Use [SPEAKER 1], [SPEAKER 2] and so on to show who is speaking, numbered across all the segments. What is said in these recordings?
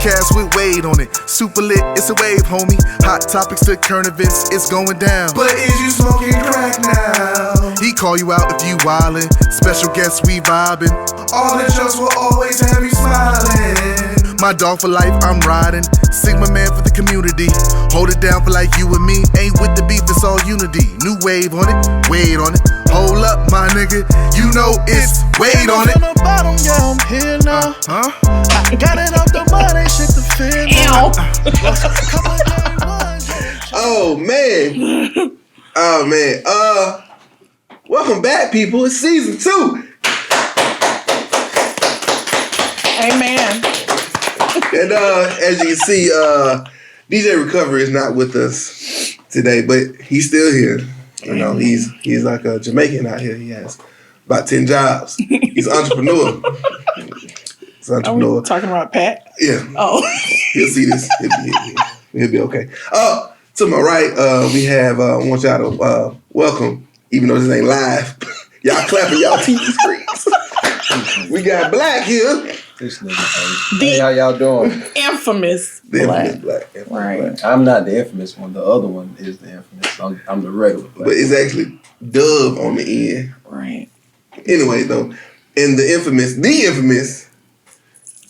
[SPEAKER 1] podcast with Wade on it. Super lit, it's a wave, homie. Hot topics to current events, it's going down. But is you smoking crack now? He call you out if you wildin'. Special guests, we vibin'. All the jokes will always have you smiling. My dog for life, I'm riding. Sigma man for the community. Hold it down for like you and me. Ain't with the beef, it's all unity. New wave on it, Wade on it. Hold up, my nigga, you know it's Wade on it.
[SPEAKER 2] From the bottom, yeah, I'm here now. I got it off the mud, ain't shit to feel now.
[SPEAKER 3] Oh man. Oh man. Welcome back, people. It's season 2.
[SPEAKER 4] Amen.
[SPEAKER 3] And as you can see, DJ Recovery is not with us today, but he's still here. You know, he's like a Jamaican out here. He has about 10 jobs. He's an entrepreneur.
[SPEAKER 4] Are we talking about Pat?
[SPEAKER 3] Yeah.
[SPEAKER 4] Oh.
[SPEAKER 3] He'll see this. He'll be okay. To my right, we have, I want y'all to welcome, even though this ain't live, y'all clapping y'all TV screens. We got Black here.
[SPEAKER 5] This nigga, hey, how y'all doing?
[SPEAKER 4] Infamous
[SPEAKER 3] Black.
[SPEAKER 4] Right.
[SPEAKER 5] I'm not the infamous one. The other one is the infamous. I'm the regular Black.
[SPEAKER 3] But it's actually Dove on the end.
[SPEAKER 4] Right.
[SPEAKER 3] Anyway, though, and the infamous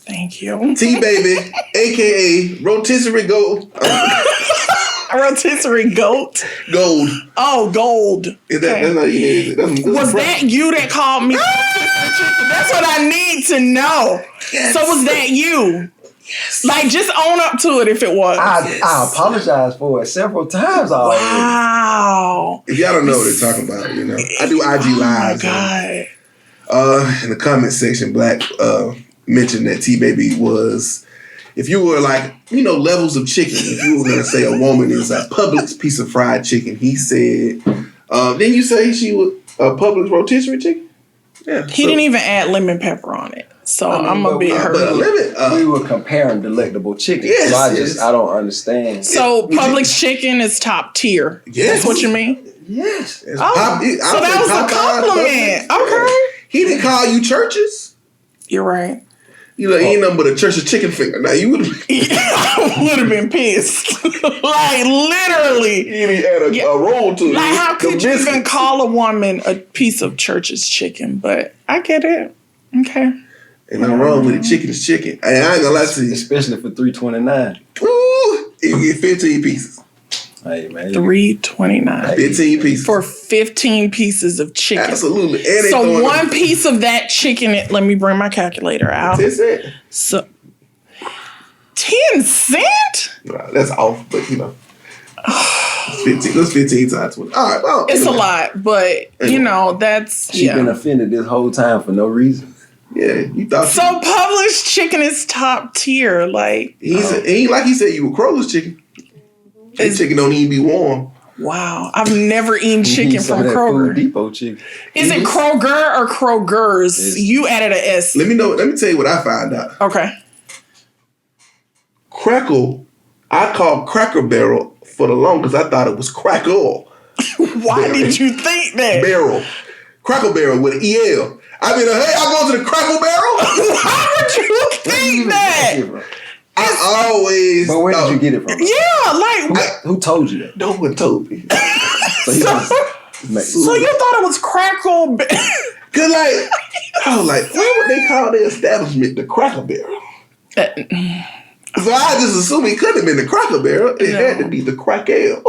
[SPEAKER 4] Thank you.
[SPEAKER 3] T-Baby, a.k.a. Rotisserie Gold.
[SPEAKER 4] Rotisserie Goat?
[SPEAKER 3] Gold.
[SPEAKER 4] Oh, gold.
[SPEAKER 3] Is that,
[SPEAKER 4] Okay.
[SPEAKER 3] that's not you.
[SPEAKER 4] Was that you that called me? That's what I need to know.
[SPEAKER 3] Yes.
[SPEAKER 4] So was that you?
[SPEAKER 3] Yes.
[SPEAKER 4] Like, just own up to it if it was.
[SPEAKER 5] I apologize for it several times already.
[SPEAKER 4] Wow.
[SPEAKER 3] If y'all don't know what they're talking about, you know, I do IG lives.
[SPEAKER 4] Oh my God.
[SPEAKER 3] In the comment section, Black mentioned that T-Baby was, if you were like, you know, levels of chicken, if you were going to say a woman is a Publix piece of fried chicken, he said, didn't you say she was a Publix rotisserie chicken? Yeah.
[SPEAKER 4] He didn't even add lemon pepper on it. So I'm a bit hurt.
[SPEAKER 5] We were comparing delectable chicken.
[SPEAKER 3] Yes,
[SPEAKER 5] so I don't understand.
[SPEAKER 4] So Publix chicken is top tier.
[SPEAKER 3] Yes.
[SPEAKER 4] That's what you mean?
[SPEAKER 5] Yes.
[SPEAKER 4] So that was a compliment. Okay.
[SPEAKER 3] He didn't call you churches.
[SPEAKER 4] You're right.
[SPEAKER 3] You know, he ain't nothing but a church of chicken finger. Now, you would
[SPEAKER 4] have been pissed. Like, literally.
[SPEAKER 3] He didn't add a roll to it.
[SPEAKER 4] Like, how could you even call a woman a piece of church's chicken? But I get it. Okay.
[SPEAKER 3] Ain't nothing wrong with it. Chicken is chicken. I ain't gonna lie to you.
[SPEAKER 5] Especially for $3.29.
[SPEAKER 3] Ooh, you get 15 pieces.
[SPEAKER 5] Hey, man.
[SPEAKER 4] $3.29.
[SPEAKER 3] 15 pieces.
[SPEAKER 4] For 15 pieces of chicken.
[SPEAKER 3] Absolutely. And
[SPEAKER 4] so one piece of that chicken, let me bring my calculator out.
[SPEAKER 3] 10 cents.
[SPEAKER 4] So 10 cents?
[SPEAKER 3] Nah, that's off, but you know. That's 15 times 20. All right, well,
[SPEAKER 4] it's a lot, but you know, that's
[SPEAKER 5] She's been offended this whole time for no reason.
[SPEAKER 3] Yeah, you thought
[SPEAKER 4] so. Publix chicken is top tier. Like
[SPEAKER 3] he like he said, you were Kroger's chicken. That chicken don't even be warm.
[SPEAKER 4] Wow, I've never eaten chicken from Kroger.
[SPEAKER 5] Food Depot chicken.
[SPEAKER 4] Is it Kroger or Kroger's? You added an S.
[SPEAKER 3] Let me tell you what I found out.
[SPEAKER 4] Okay.
[SPEAKER 3] Crackle, I called Cracker Barrel for the longest. I thought it was Crackle.
[SPEAKER 4] Why did you think that?
[SPEAKER 3] Barrel. Crackle Barrel with an EL. I mean, hey, I go to the Crackle Barrel?
[SPEAKER 4] Why would you think that?
[SPEAKER 3] I always.
[SPEAKER 5] But where did you get it from?
[SPEAKER 4] Yeah, like
[SPEAKER 5] who told you that?
[SPEAKER 3] No one told me.
[SPEAKER 4] So you thought it was Crackle?
[SPEAKER 3] Cause like I was like, why would they call their establishment the Cracker Barrel? So I just assumed it couldn't have been the Cracker Barrel. It had to be the Crackle.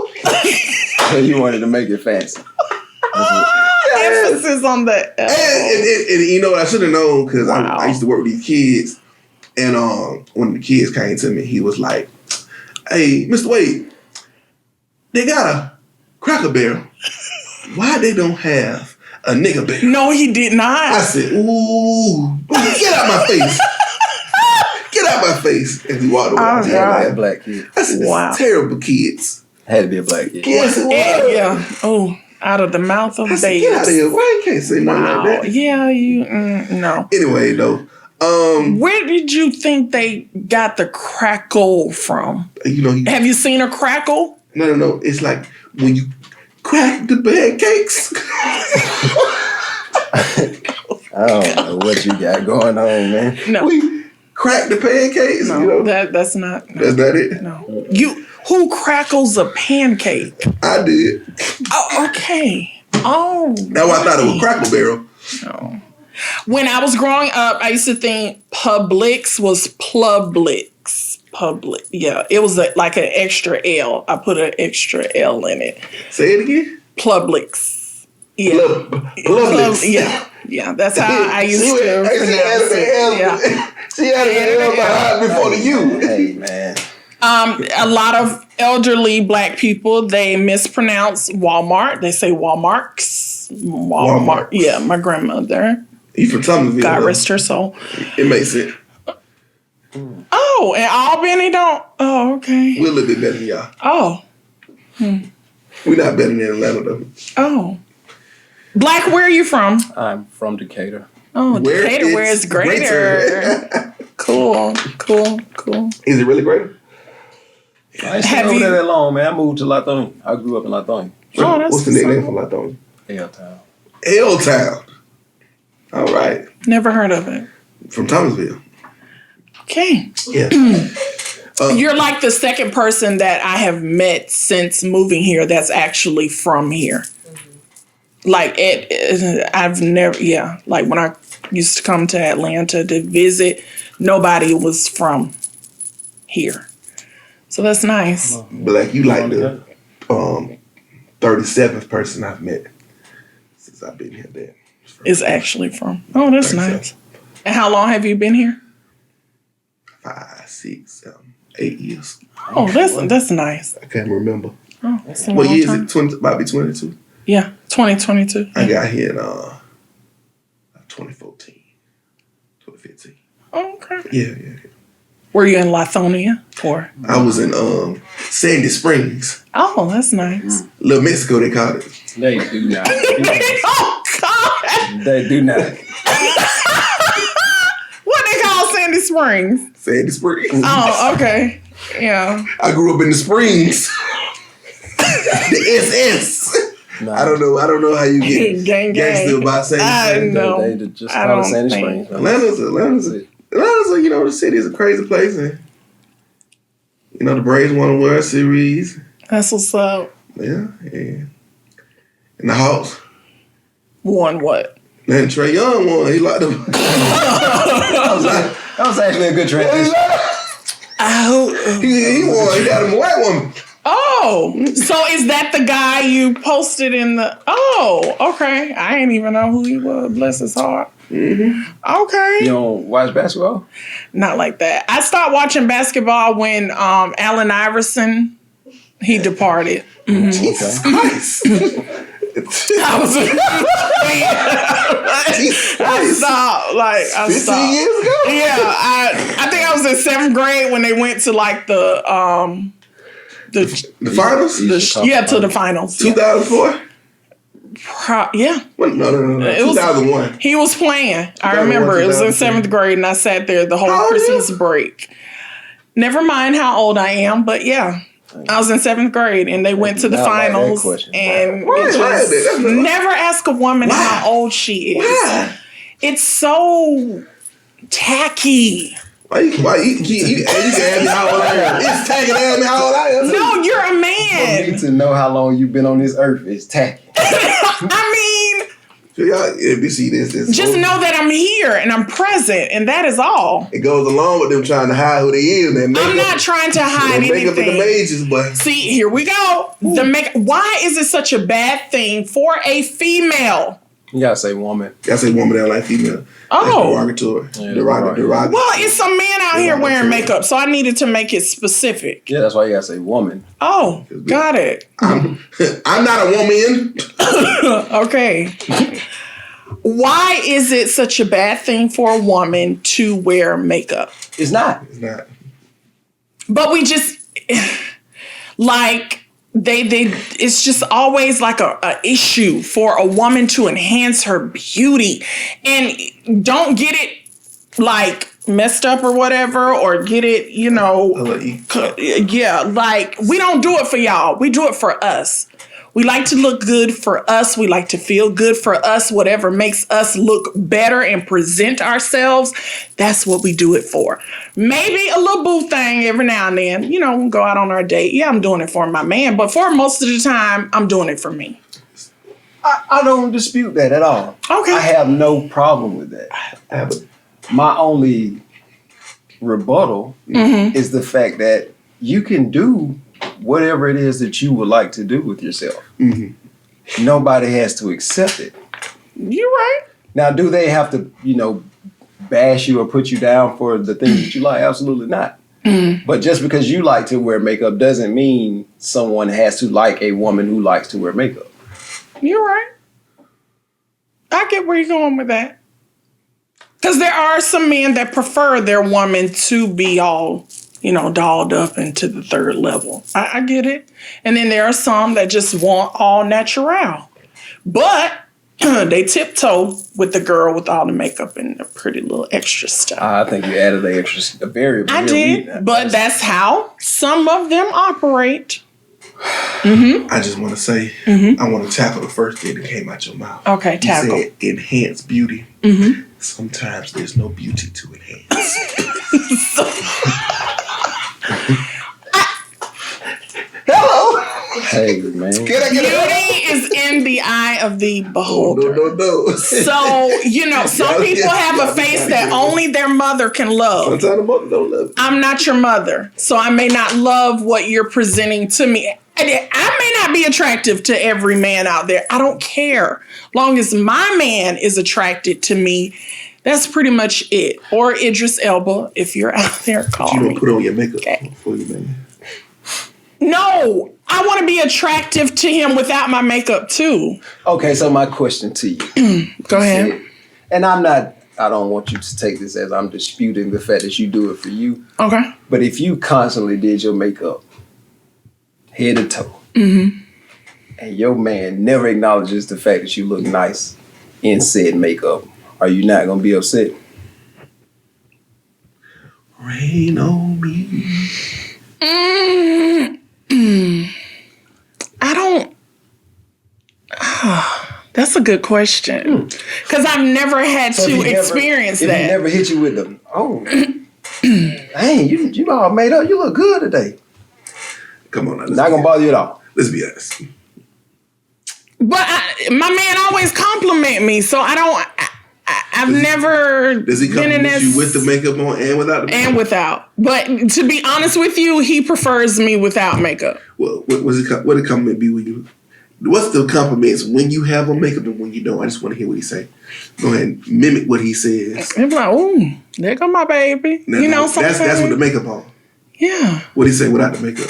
[SPEAKER 5] So you wanted to make it fancy.
[SPEAKER 4] Emphasis on the L.
[SPEAKER 3] And you know what I should have known because I used to work with these kids. And one of the kids came to me. He was like, "Hey, Mr. Wade, they got a Cracker Barrel. Why they don't have a nigger barrel?"
[SPEAKER 4] No, he did not.
[SPEAKER 3] I said, "Ooh, get out my face. Get out my face." And he walked away.
[SPEAKER 5] I had a black kid.
[SPEAKER 3] I said, "Wow, terrible kids."
[SPEAKER 5] Had to be a black kid.
[SPEAKER 3] Yes, it was.
[SPEAKER 4] Yeah. Oh, out of the mouth of babes.
[SPEAKER 3] Get out of here. Why you can't say nothing like that?
[SPEAKER 4] Yeah, you, no.
[SPEAKER 3] Anyway, though.
[SPEAKER 4] Where did you think they got the crackle from?
[SPEAKER 3] You know,
[SPEAKER 4] have you seen a crackle?
[SPEAKER 3] No. It's like when you crack the pancakes.
[SPEAKER 5] I don't know what you got going on, man.
[SPEAKER 4] No.
[SPEAKER 3] crack the pancakes?
[SPEAKER 4] No,
[SPEAKER 3] you know?
[SPEAKER 4] that's not. No,
[SPEAKER 3] That's not it?
[SPEAKER 4] no. Who crackles a pancake?
[SPEAKER 3] I did.
[SPEAKER 4] Oh, okay. Oh.
[SPEAKER 3] That's why I thought it was Crackle Barrel.
[SPEAKER 4] No. When I was growing up, I used to think Publix was Publix. Public. Yeah, it was like an extra L. I put an extra L in it.
[SPEAKER 3] Say it again.
[SPEAKER 4] Publix. Yeah.
[SPEAKER 3] Publix.
[SPEAKER 4] Yeah. That's how I used to pronounce it. Yeah.
[SPEAKER 3] She had an L behind before the U.
[SPEAKER 5] Hey, man.
[SPEAKER 4] A lot of elderly Black people, they mispronounce Walmart. They say Walmarts. Walmart. Yeah, my grandmother.
[SPEAKER 3] You from Thomasville?
[SPEAKER 4] God rest her soul.
[SPEAKER 3] It makes sense.
[SPEAKER 4] Oh, and Albany don't. Oh, okay.
[SPEAKER 3] We're a little bit better than y'all.
[SPEAKER 4] Oh.
[SPEAKER 3] We're not better than Atlanta though.
[SPEAKER 4] Oh. Black, where are you from?
[SPEAKER 5] I'm from Decatur.
[SPEAKER 4] Oh, Decatur, where is greater? Cool.
[SPEAKER 3] Is it really greater?
[SPEAKER 5] I ain't stayed over there that long, man. I moved to Lithonia. I grew up in Lithonia.
[SPEAKER 4] Oh, that's
[SPEAKER 3] What's the nickname for Lithonia?
[SPEAKER 5] L-Town.
[SPEAKER 3] L-Town. All right.
[SPEAKER 4] Never heard of it.
[SPEAKER 3] From Thomasville.
[SPEAKER 4] Okay.
[SPEAKER 3] Yeah.
[SPEAKER 4] You're like the second person that I have met since moving here that's actually from here. Like I've never, like when I used to come to Atlanta to visit, nobody was from here. So that's nice.
[SPEAKER 3] Black, you like the 37th person I've met since I've been here. That
[SPEAKER 4] is actually from. Oh, that's nice. And how long have you been here?
[SPEAKER 3] 5, 6, 7, 8 years.
[SPEAKER 4] Oh, that's nice.
[SPEAKER 3] I can't remember.
[SPEAKER 4] Oh, that's a
[SPEAKER 3] What
[SPEAKER 4] long
[SPEAKER 3] year is
[SPEAKER 4] time.
[SPEAKER 3] it? 20, about to be 22.
[SPEAKER 4] Yeah, 2022.
[SPEAKER 3] I got here in 2014, 2015.
[SPEAKER 4] Oh, okay.
[SPEAKER 3] Yeah.
[SPEAKER 4] Were you in Lithonia or?
[SPEAKER 3] I was in Sandy Springs.
[SPEAKER 4] Oh, that's nice.
[SPEAKER 3] Little Mexico, they called it.
[SPEAKER 5] They do not.
[SPEAKER 4] Oh God!
[SPEAKER 5] They do not.
[SPEAKER 4] What they call Sandy Springs?
[SPEAKER 3] Sandy Springs.
[SPEAKER 4] Oh, okay. Yeah.
[SPEAKER 3] I grew up in the Springs. The SS.
[SPEAKER 5] Nah.
[SPEAKER 3] I don't know how you get
[SPEAKER 4] Gang.
[SPEAKER 3] gangster by Sandy Springs.
[SPEAKER 4] No,
[SPEAKER 5] They just
[SPEAKER 4] I
[SPEAKER 5] call it
[SPEAKER 4] don't
[SPEAKER 5] Sandy
[SPEAKER 4] think-
[SPEAKER 5] Springs. Man.
[SPEAKER 3] Atlanta's you know, the city is a crazy place, and you know the Braves won a World Series.
[SPEAKER 4] That's what's up.
[SPEAKER 3] Yeah. And the Hawks.
[SPEAKER 4] Won what?
[SPEAKER 3] Then Trey Young won. He locked them.
[SPEAKER 5] That was actually a good transition.
[SPEAKER 4] Oh.
[SPEAKER 3] He won. He got him a white woman.
[SPEAKER 4] Oh, so is that the guy you posted in the? Oh, okay. I ain't even know who he was. Bless his heart.
[SPEAKER 3] Mm-hmm.
[SPEAKER 4] Okay.
[SPEAKER 5] You don't watch basketball?
[SPEAKER 4] Not like that. I stopped watching basketball when Allen Iverson he departed.
[SPEAKER 3] Jesus Christ.
[SPEAKER 4] I was. I stopped. Like I
[SPEAKER 3] 15
[SPEAKER 4] stopped.
[SPEAKER 3] years ago?
[SPEAKER 4] Yeah, I think I was in 7th grade when they went to like the
[SPEAKER 3] finals?
[SPEAKER 4] to the finals.
[SPEAKER 3] 2004?
[SPEAKER 4] Yeah.
[SPEAKER 3] No.
[SPEAKER 4] It was
[SPEAKER 3] 2001.
[SPEAKER 4] He was playing. I remember it was in 7th grade, and I sat there the whole Christmas break. Never mind how old I am, but yeah. I was in 7th grade, and they went to the finals, and never ask a woman how old she is.
[SPEAKER 3] Why?
[SPEAKER 4] It's so tacky.
[SPEAKER 3] Why you can ask me how old I am. It's tacky to ask me how old I am.
[SPEAKER 4] No, you're a
[SPEAKER 5] For me
[SPEAKER 4] man.
[SPEAKER 5] to know how long you've been on this earth is tacky.
[SPEAKER 4] I mean,
[SPEAKER 3] So y'all, if you see this
[SPEAKER 4] just know that I'm here and I'm present, and that is all.
[SPEAKER 3] it goes along with them trying to hide who they is.
[SPEAKER 4] I'm not trying to hide
[SPEAKER 3] Make up in the
[SPEAKER 4] anything.
[SPEAKER 3] majors, but
[SPEAKER 4] See, here we go. Why is it such a bad thing for a female?
[SPEAKER 5] You gotta say woman.
[SPEAKER 3] I say woman that like female.
[SPEAKER 4] Oh.
[SPEAKER 3] That's derogatory.
[SPEAKER 5] Yeah,
[SPEAKER 3] Derogatory.
[SPEAKER 4] Well, it's some man out here wearing makeup, so I needed to make it specific.
[SPEAKER 5] Yeah, that's why you gotta say woman.
[SPEAKER 4] Oh, got it.
[SPEAKER 3] I'm not a woman.
[SPEAKER 4] Okay. Why is it such a bad thing for a woman to wear makeup?
[SPEAKER 5] It's not.
[SPEAKER 3] It's not.
[SPEAKER 4] But we just like it's just always like a issue for a woman to enhance her beauty, and don't get it like messed up or whatever, or get it, you know, yeah, like we don't do it for y'all. We do it for us. We like to look good for us. We like to feel good for us. Whatever makes us look better and present ourselves, that's what we do it for. Maybe a little boo thing every now and then. You know, go out on our date. Yeah, I'm doing it for my man. But for most of the time, I'm doing it for me.
[SPEAKER 5] I don't dispute that at all.
[SPEAKER 4] Okay.
[SPEAKER 5] I have no problem with that. My only rebuttal is the fact that you can do whatever it is that you would like to do with yourself. Mm-hmm. Nobody has to accept it.
[SPEAKER 4] You're right.
[SPEAKER 5] Now, do they have to, bash you or put you down for the things that you like? Absolutely not. Mm-hmm. But just because you like to wear makeup doesn't mean someone has to like a woman who likes to wear makeup.
[SPEAKER 4] You're right. I get where you're going with that. Because there are some men that prefer their woman to be all, dolled up into the third level. I get it. And then there are some that just want all natural. But they tiptoe with the girl with all the makeup and the pretty little extra stuff.
[SPEAKER 5] I think you added the extra variable.
[SPEAKER 4] I did, but that's how some of them operate. Mm-hmm.
[SPEAKER 3] I just want to say, I want to tackle the first thing that came out your mouth.
[SPEAKER 4] Okay, tackle.
[SPEAKER 3] You said enhance beauty. Mm-hmm. Sometimes there's no beauty to enhance. Hello.
[SPEAKER 5] Hey, man.
[SPEAKER 4] Beauty is in the eye of the beholder.
[SPEAKER 3] No.
[SPEAKER 4] So, some people have a face that only their mother can love.
[SPEAKER 3] Sometimes the mother don't love you.
[SPEAKER 4] I'm not your mother, so I may not love what you're presenting to me. I may not be attractive to every man out there. I don't care. Long as my man is attracted to me, that's pretty much it. Or Idris Elba, if you're out there, call me.
[SPEAKER 3] You don't put on your makeup for your man.
[SPEAKER 4] No, I want to be attractive to him without my makeup too.
[SPEAKER 5] Okay, so my question to you.
[SPEAKER 4] Go ahead.
[SPEAKER 5] And I don't want you to take this as I'm disputing the fact that you do it for you.
[SPEAKER 4] Okay.
[SPEAKER 5] But if you constantly did your makeup head to toe, and your man never acknowledges the fact that you look nice in said makeup, are you not going to be upset?
[SPEAKER 3] Rain on me.
[SPEAKER 4] I don't. That's a good question. Because I've never had to experience that.
[SPEAKER 5] If he never hit you with them, dang, you all made up. You look good today.
[SPEAKER 3] Come on now.
[SPEAKER 5] Not going to bother you at all.
[SPEAKER 3] Let's be honest.
[SPEAKER 4] But my man always compliment me, so I don't. I've never.
[SPEAKER 3] Does he compliment you with the makeup on and without the makeup?
[SPEAKER 4] And without. But to be honest with you, he prefers me without makeup.
[SPEAKER 3] Well, what the compliment be when you? What's the compliments when you have on makeup and when you don't? I just want to hear what he say. Go ahead and mimic what he says.
[SPEAKER 4] I'm like, ooh, there go my baby.
[SPEAKER 3] That's with the makeup on.
[SPEAKER 4] Yeah.
[SPEAKER 3] What he say without the makeup?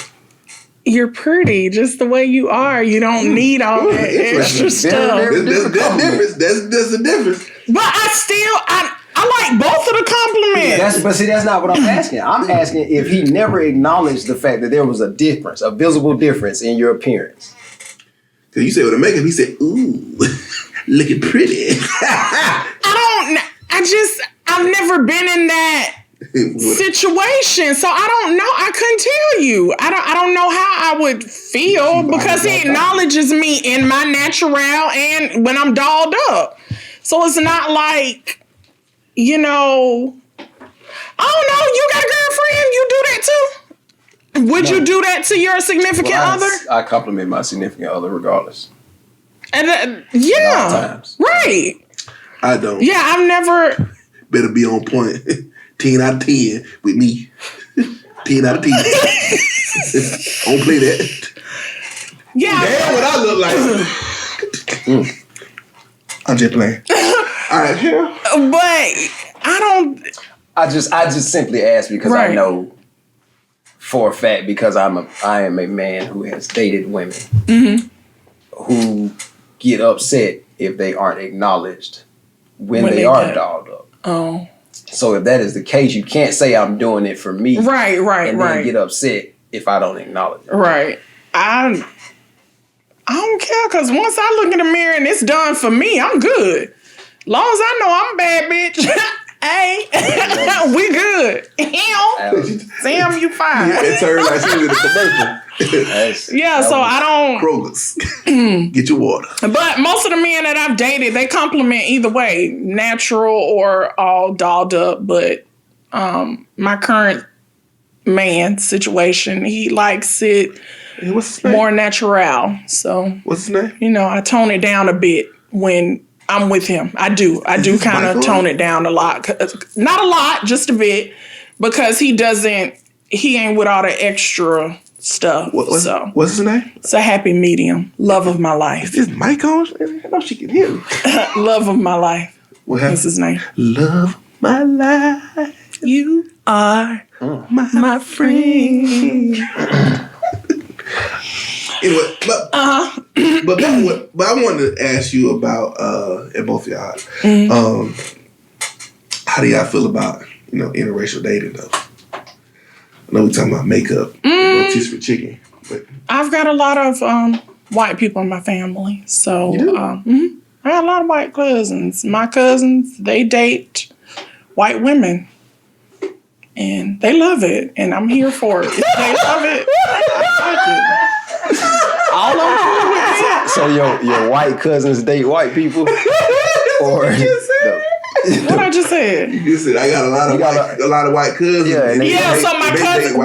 [SPEAKER 4] You're pretty just the way you are. You don't need all that extra stuff.
[SPEAKER 3] There's a difference. There's a difference.
[SPEAKER 4] But I like both of the compliments.
[SPEAKER 5] That's not what I'm asking. I'm asking if he never acknowledged the fact that there was a difference, a visible difference in your appearance.
[SPEAKER 3] Cause you said with the makeup, he said, "Ooh, looking pretty."
[SPEAKER 4] I've never been in that situation, so I don't know. I couldn't tell you. I don't know how I would feel because he acknowledges me in my natural and when I'm dolled up. So it's not like, I don't know, you got a girlfriend, you do that too? Would you do that to your significant other?
[SPEAKER 5] I compliment my significant other regardless.
[SPEAKER 4] And yeah, right.
[SPEAKER 3] I don't.
[SPEAKER 4] Yeah, I've never.
[SPEAKER 3] Better be on point. 10 out of 10 with me. 10 out of 10. Don't play that.
[SPEAKER 4] Yeah.
[SPEAKER 3] Damn what I look like. I'm just playing. All right, here.
[SPEAKER 4] But I don't.
[SPEAKER 5] I just simply ask because I know for a fact because I am a man who has dated women who get upset if they aren't acknowledged when they are dolled up.
[SPEAKER 4] Oh.
[SPEAKER 5] So if that is the case, you can't say I'm doing it for me.
[SPEAKER 4] Right.
[SPEAKER 5] And then get upset if I don't acknowledge it.
[SPEAKER 4] Right. I don't care because once I look in the mirror and it's done for me, I'm good. Long as I know I'm a bad bitch, Hey, we good. Sam, you fine.
[SPEAKER 3] It turned like she was in a commercial.
[SPEAKER 4] I don't.
[SPEAKER 3] Kroger's. Get your water.
[SPEAKER 4] But most of the men that I've dated, they compliment either way, natural or all dolled up. But my current man situation, he likes it
[SPEAKER 3] What's his name?
[SPEAKER 4] more natural. So
[SPEAKER 3] What's his name?
[SPEAKER 4] I tone it down a bit when I'm with him. I do kind of tone it down a lot. Not a lot, just a bit, because he ain't with all the extra stuff.
[SPEAKER 3] What's his name?
[SPEAKER 4] It's a happy medium. Love of my life.
[SPEAKER 3] Is mic on? I know she can hear me.
[SPEAKER 4] Love of my life.
[SPEAKER 3] What happened?
[SPEAKER 4] What's his name?
[SPEAKER 3] Love my life.
[SPEAKER 4] You are my friend.
[SPEAKER 3] Anyway, but I wanted to ask you about, and both of y'all, how do y'all feel about, interracial dating though? I know we're talking about makeup, rotisserie chicken, but
[SPEAKER 4] I've got a lot of white people in my family, so I got a lot of white cousins. My cousins, they date white women, and they love it, and I'm here for it. If they love it, I like it. All over.
[SPEAKER 5] So your white cousins date white people? Or
[SPEAKER 4] What I just said?
[SPEAKER 3] you said I got a lot of white cousins.
[SPEAKER 5] Yeah,
[SPEAKER 4] So my cousins,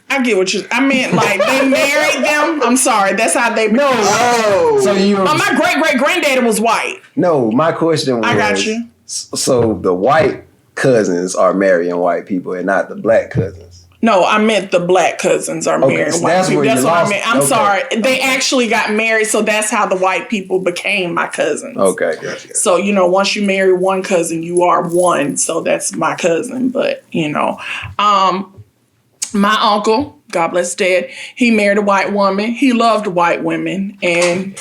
[SPEAKER 4] I get what I meant. Like they married them. I'm sorry, that's how they. No.
[SPEAKER 3] Oh.
[SPEAKER 5] So
[SPEAKER 4] my great granddaddy was white.
[SPEAKER 5] No, my question was.
[SPEAKER 4] I got you.
[SPEAKER 5] So the white cousins are marrying white people, and not the black cousins.
[SPEAKER 4] No, I meant the black cousins are married
[SPEAKER 5] so
[SPEAKER 4] white
[SPEAKER 5] that's
[SPEAKER 4] people.
[SPEAKER 5] where
[SPEAKER 4] That's
[SPEAKER 5] you
[SPEAKER 4] what I
[SPEAKER 5] lost-
[SPEAKER 4] meant. I'm sorry. They actually got married, so that's how the white people became my cousins.
[SPEAKER 5] Okay.
[SPEAKER 3] Gotcha.
[SPEAKER 4] So, once you marry one cousin, you are one. So that's my cousin. But, my uncle, God bless his dad, he married a white woman. He loved white women, and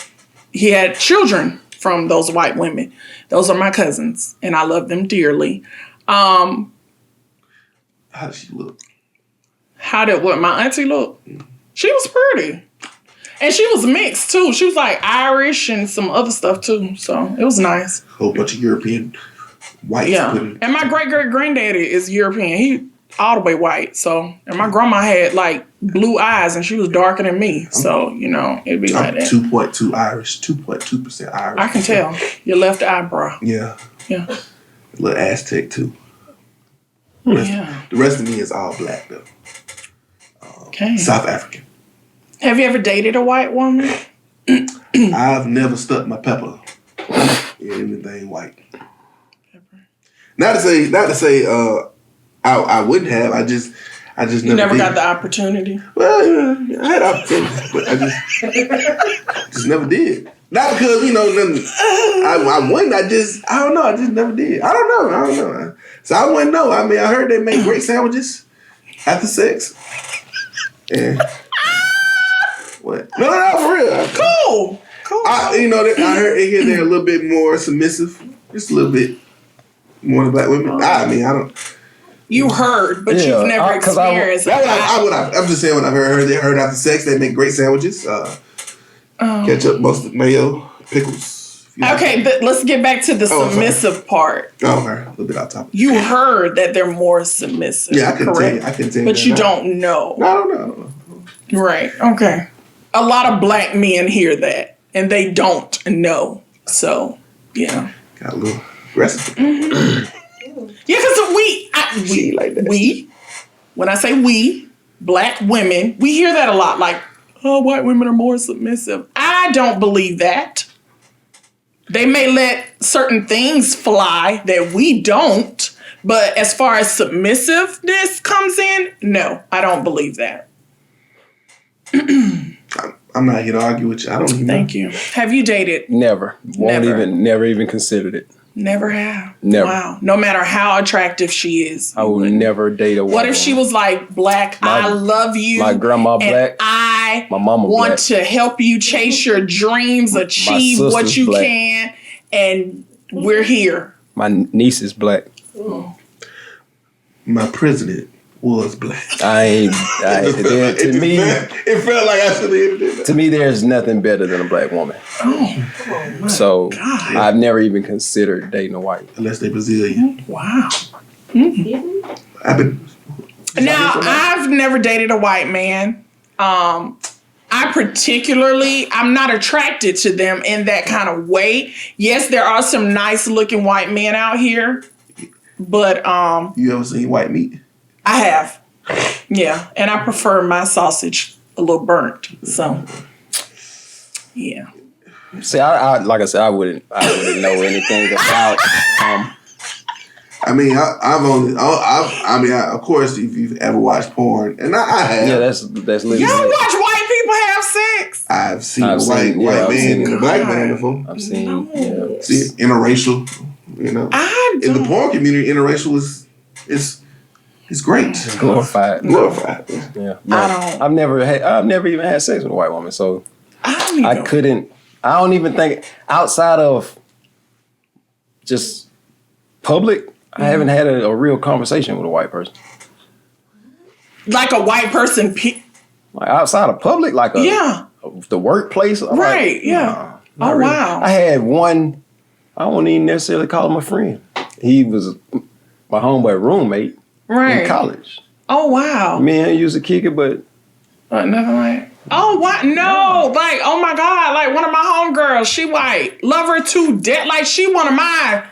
[SPEAKER 4] he had children from those white women. Those are my cousins, and I love them dearly.
[SPEAKER 3] How does she look?
[SPEAKER 4] How did my auntie look? She was pretty. And she was mixed too. She was like Irish and some other stuff too. So it was nice.
[SPEAKER 3] A whole bunch of European whites.
[SPEAKER 4] Yeah. And my great granddaddy is European. He all the way white. So, and my grandma had like blue eyes and she was darker than me. So, it'd be like that.
[SPEAKER 3] 2.2 Irish, 2.2% Irish.
[SPEAKER 4] I can tell. Your left eyebrow.
[SPEAKER 3] Yeah.
[SPEAKER 4] Yeah.
[SPEAKER 3] A little Aztec too.
[SPEAKER 4] Yeah.
[SPEAKER 3] The rest of me is all black though.
[SPEAKER 4] Okay.
[SPEAKER 3] South African.
[SPEAKER 4] Have you ever dated a white woman?
[SPEAKER 3] I've never stuck my pepper in anything white. Not to say I wouldn't have. I just
[SPEAKER 4] You never
[SPEAKER 3] did.
[SPEAKER 4] got the opportunity?
[SPEAKER 3] Well, yeah, I had opportunities, but I just never did. Not because nothing. I wouldn't. I don't know. I just never did. I don't know. So I wouldn't know. I mean, I heard they make great sandwiches after sex. And what? No, for real.
[SPEAKER 4] Cool.
[SPEAKER 3] I heard they're a little bit more submissive, just a little bit more than black women. I don't.
[SPEAKER 4] You heard, but you've never experienced it.
[SPEAKER 3] I'm just saying what I've heard. They heard after sex they make great sandwiches. Ketchup, mustard, mayo, pickles.
[SPEAKER 4] Okay, but let's get back to the submissive part.
[SPEAKER 3] Oh, okay. A little bit off topic.
[SPEAKER 4] You heard that they're more submissive.
[SPEAKER 3] Yeah, I can
[SPEAKER 4] correct?
[SPEAKER 3] tell you.
[SPEAKER 4] But you don't know.
[SPEAKER 3] No, I don't know.
[SPEAKER 4] Right. Okay. A lot of black men hear that and they don't know. So, yeah.
[SPEAKER 3] Got a little aggressive.
[SPEAKER 4] Yeah, because we
[SPEAKER 3] like that.
[SPEAKER 4] When I say we, black women, we hear that a lot. Like, oh, white women are more submissive. I don't believe that. They may let certain things fly that we don't. But as far as submissiveness comes in, no, I don't believe that.
[SPEAKER 3] I'm not here to argue with you. I don't even
[SPEAKER 4] Thank you. Have you dated?
[SPEAKER 5] Never. Never even considered it.
[SPEAKER 4] Never have.
[SPEAKER 5] Never.
[SPEAKER 4] Wow. No matter how attractive she is.
[SPEAKER 5] I would never date a woman.
[SPEAKER 4] What if she was like, black, I love you.
[SPEAKER 5] My grandma black.
[SPEAKER 4] I
[SPEAKER 5] my mama
[SPEAKER 4] want
[SPEAKER 5] black.
[SPEAKER 4] to help you chase your dreams, achieve what you
[SPEAKER 5] black.
[SPEAKER 4] can, and we're here.
[SPEAKER 5] My niece is black.
[SPEAKER 3] My president was black.
[SPEAKER 5] It
[SPEAKER 3] felt like I should have did that.
[SPEAKER 5] To me, there's nothing better than a black woman.
[SPEAKER 4] Oh,
[SPEAKER 5] So
[SPEAKER 4] God.
[SPEAKER 5] I've never even considered dating a white.
[SPEAKER 3] Unless they Brazilian.
[SPEAKER 4] Wow.
[SPEAKER 3] I've been.
[SPEAKER 4] Now, I've never dated a white man. I'm not attracted to them in that kind of way. Yes, there are some nice looking white men out here, but
[SPEAKER 3] You ever seen white meat?
[SPEAKER 4] I have. Yeah, and I prefer my sausage a little burnt. So, yeah.
[SPEAKER 5] See, I like I said, I wouldn't know anything about.
[SPEAKER 3] I mean, of course, if you've ever watched porn, and I have.
[SPEAKER 5] Yeah, that's legit.
[SPEAKER 4] You don't watch white people have sex?
[SPEAKER 3] I've seen a white man and a black man before.
[SPEAKER 5] I've seen. Yeah.
[SPEAKER 3] See, interracial, you know. In the porn community, interracial is great.
[SPEAKER 5] It's glorified. Yeah. I've never even had sex with a white woman, so I couldn't. I don't even think outside of just public. I haven't had a real conversation with a white person.
[SPEAKER 4] Like a white person.
[SPEAKER 5] Like outside of public, like the workplace.
[SPEAKER 4] Right,
[SPEAKER 5] like,
[SPEAKER 4] yeah.
[SPEAKER 5] Not really.
[SPEAKER 4] Wow.
[SPEAKER 5] I had one, I won't even necessarily call him a friend. He was my homeboy roommate in college.
[SPEAKER 4] Oh, wow.
[SPEAKER 5] Me and him used to kick it, but
[SPEAKER 4] nothing like. Oh, what? No. Like, oh my God. Like one of my homegirls, she white. Love her to death. Like she one of mine.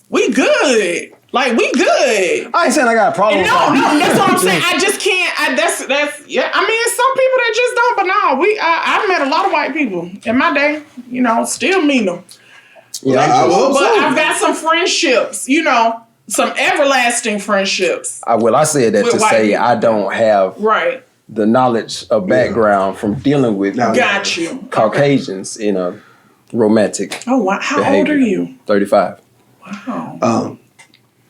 [SPEAKER 4] We good. Like, we good.
[SPEAKER 5] I ain't saying I got a problem.
[SPEAKER 4] No, that's what I'm saying. I just can't. That's yeah. I mean, some people that just don't. But no, I've met a lot of white people in my day. You know, still meet them.
[SPEAKER 5] Yeah,
[SPEAKER 4] I've got some friendships. You know, some everlasting friendships.
[SPEAKER 5] I said that to say people. I don't have the knowledge of background from dealing with Caucasians in a romantic.
[SPEAKER 4] Oh, wow. How
[SPEAKER 5] behavior.
[SPEAKER 4] old are you?
[SPEAKER 5] 35.
[SPEAKER 4] Wow.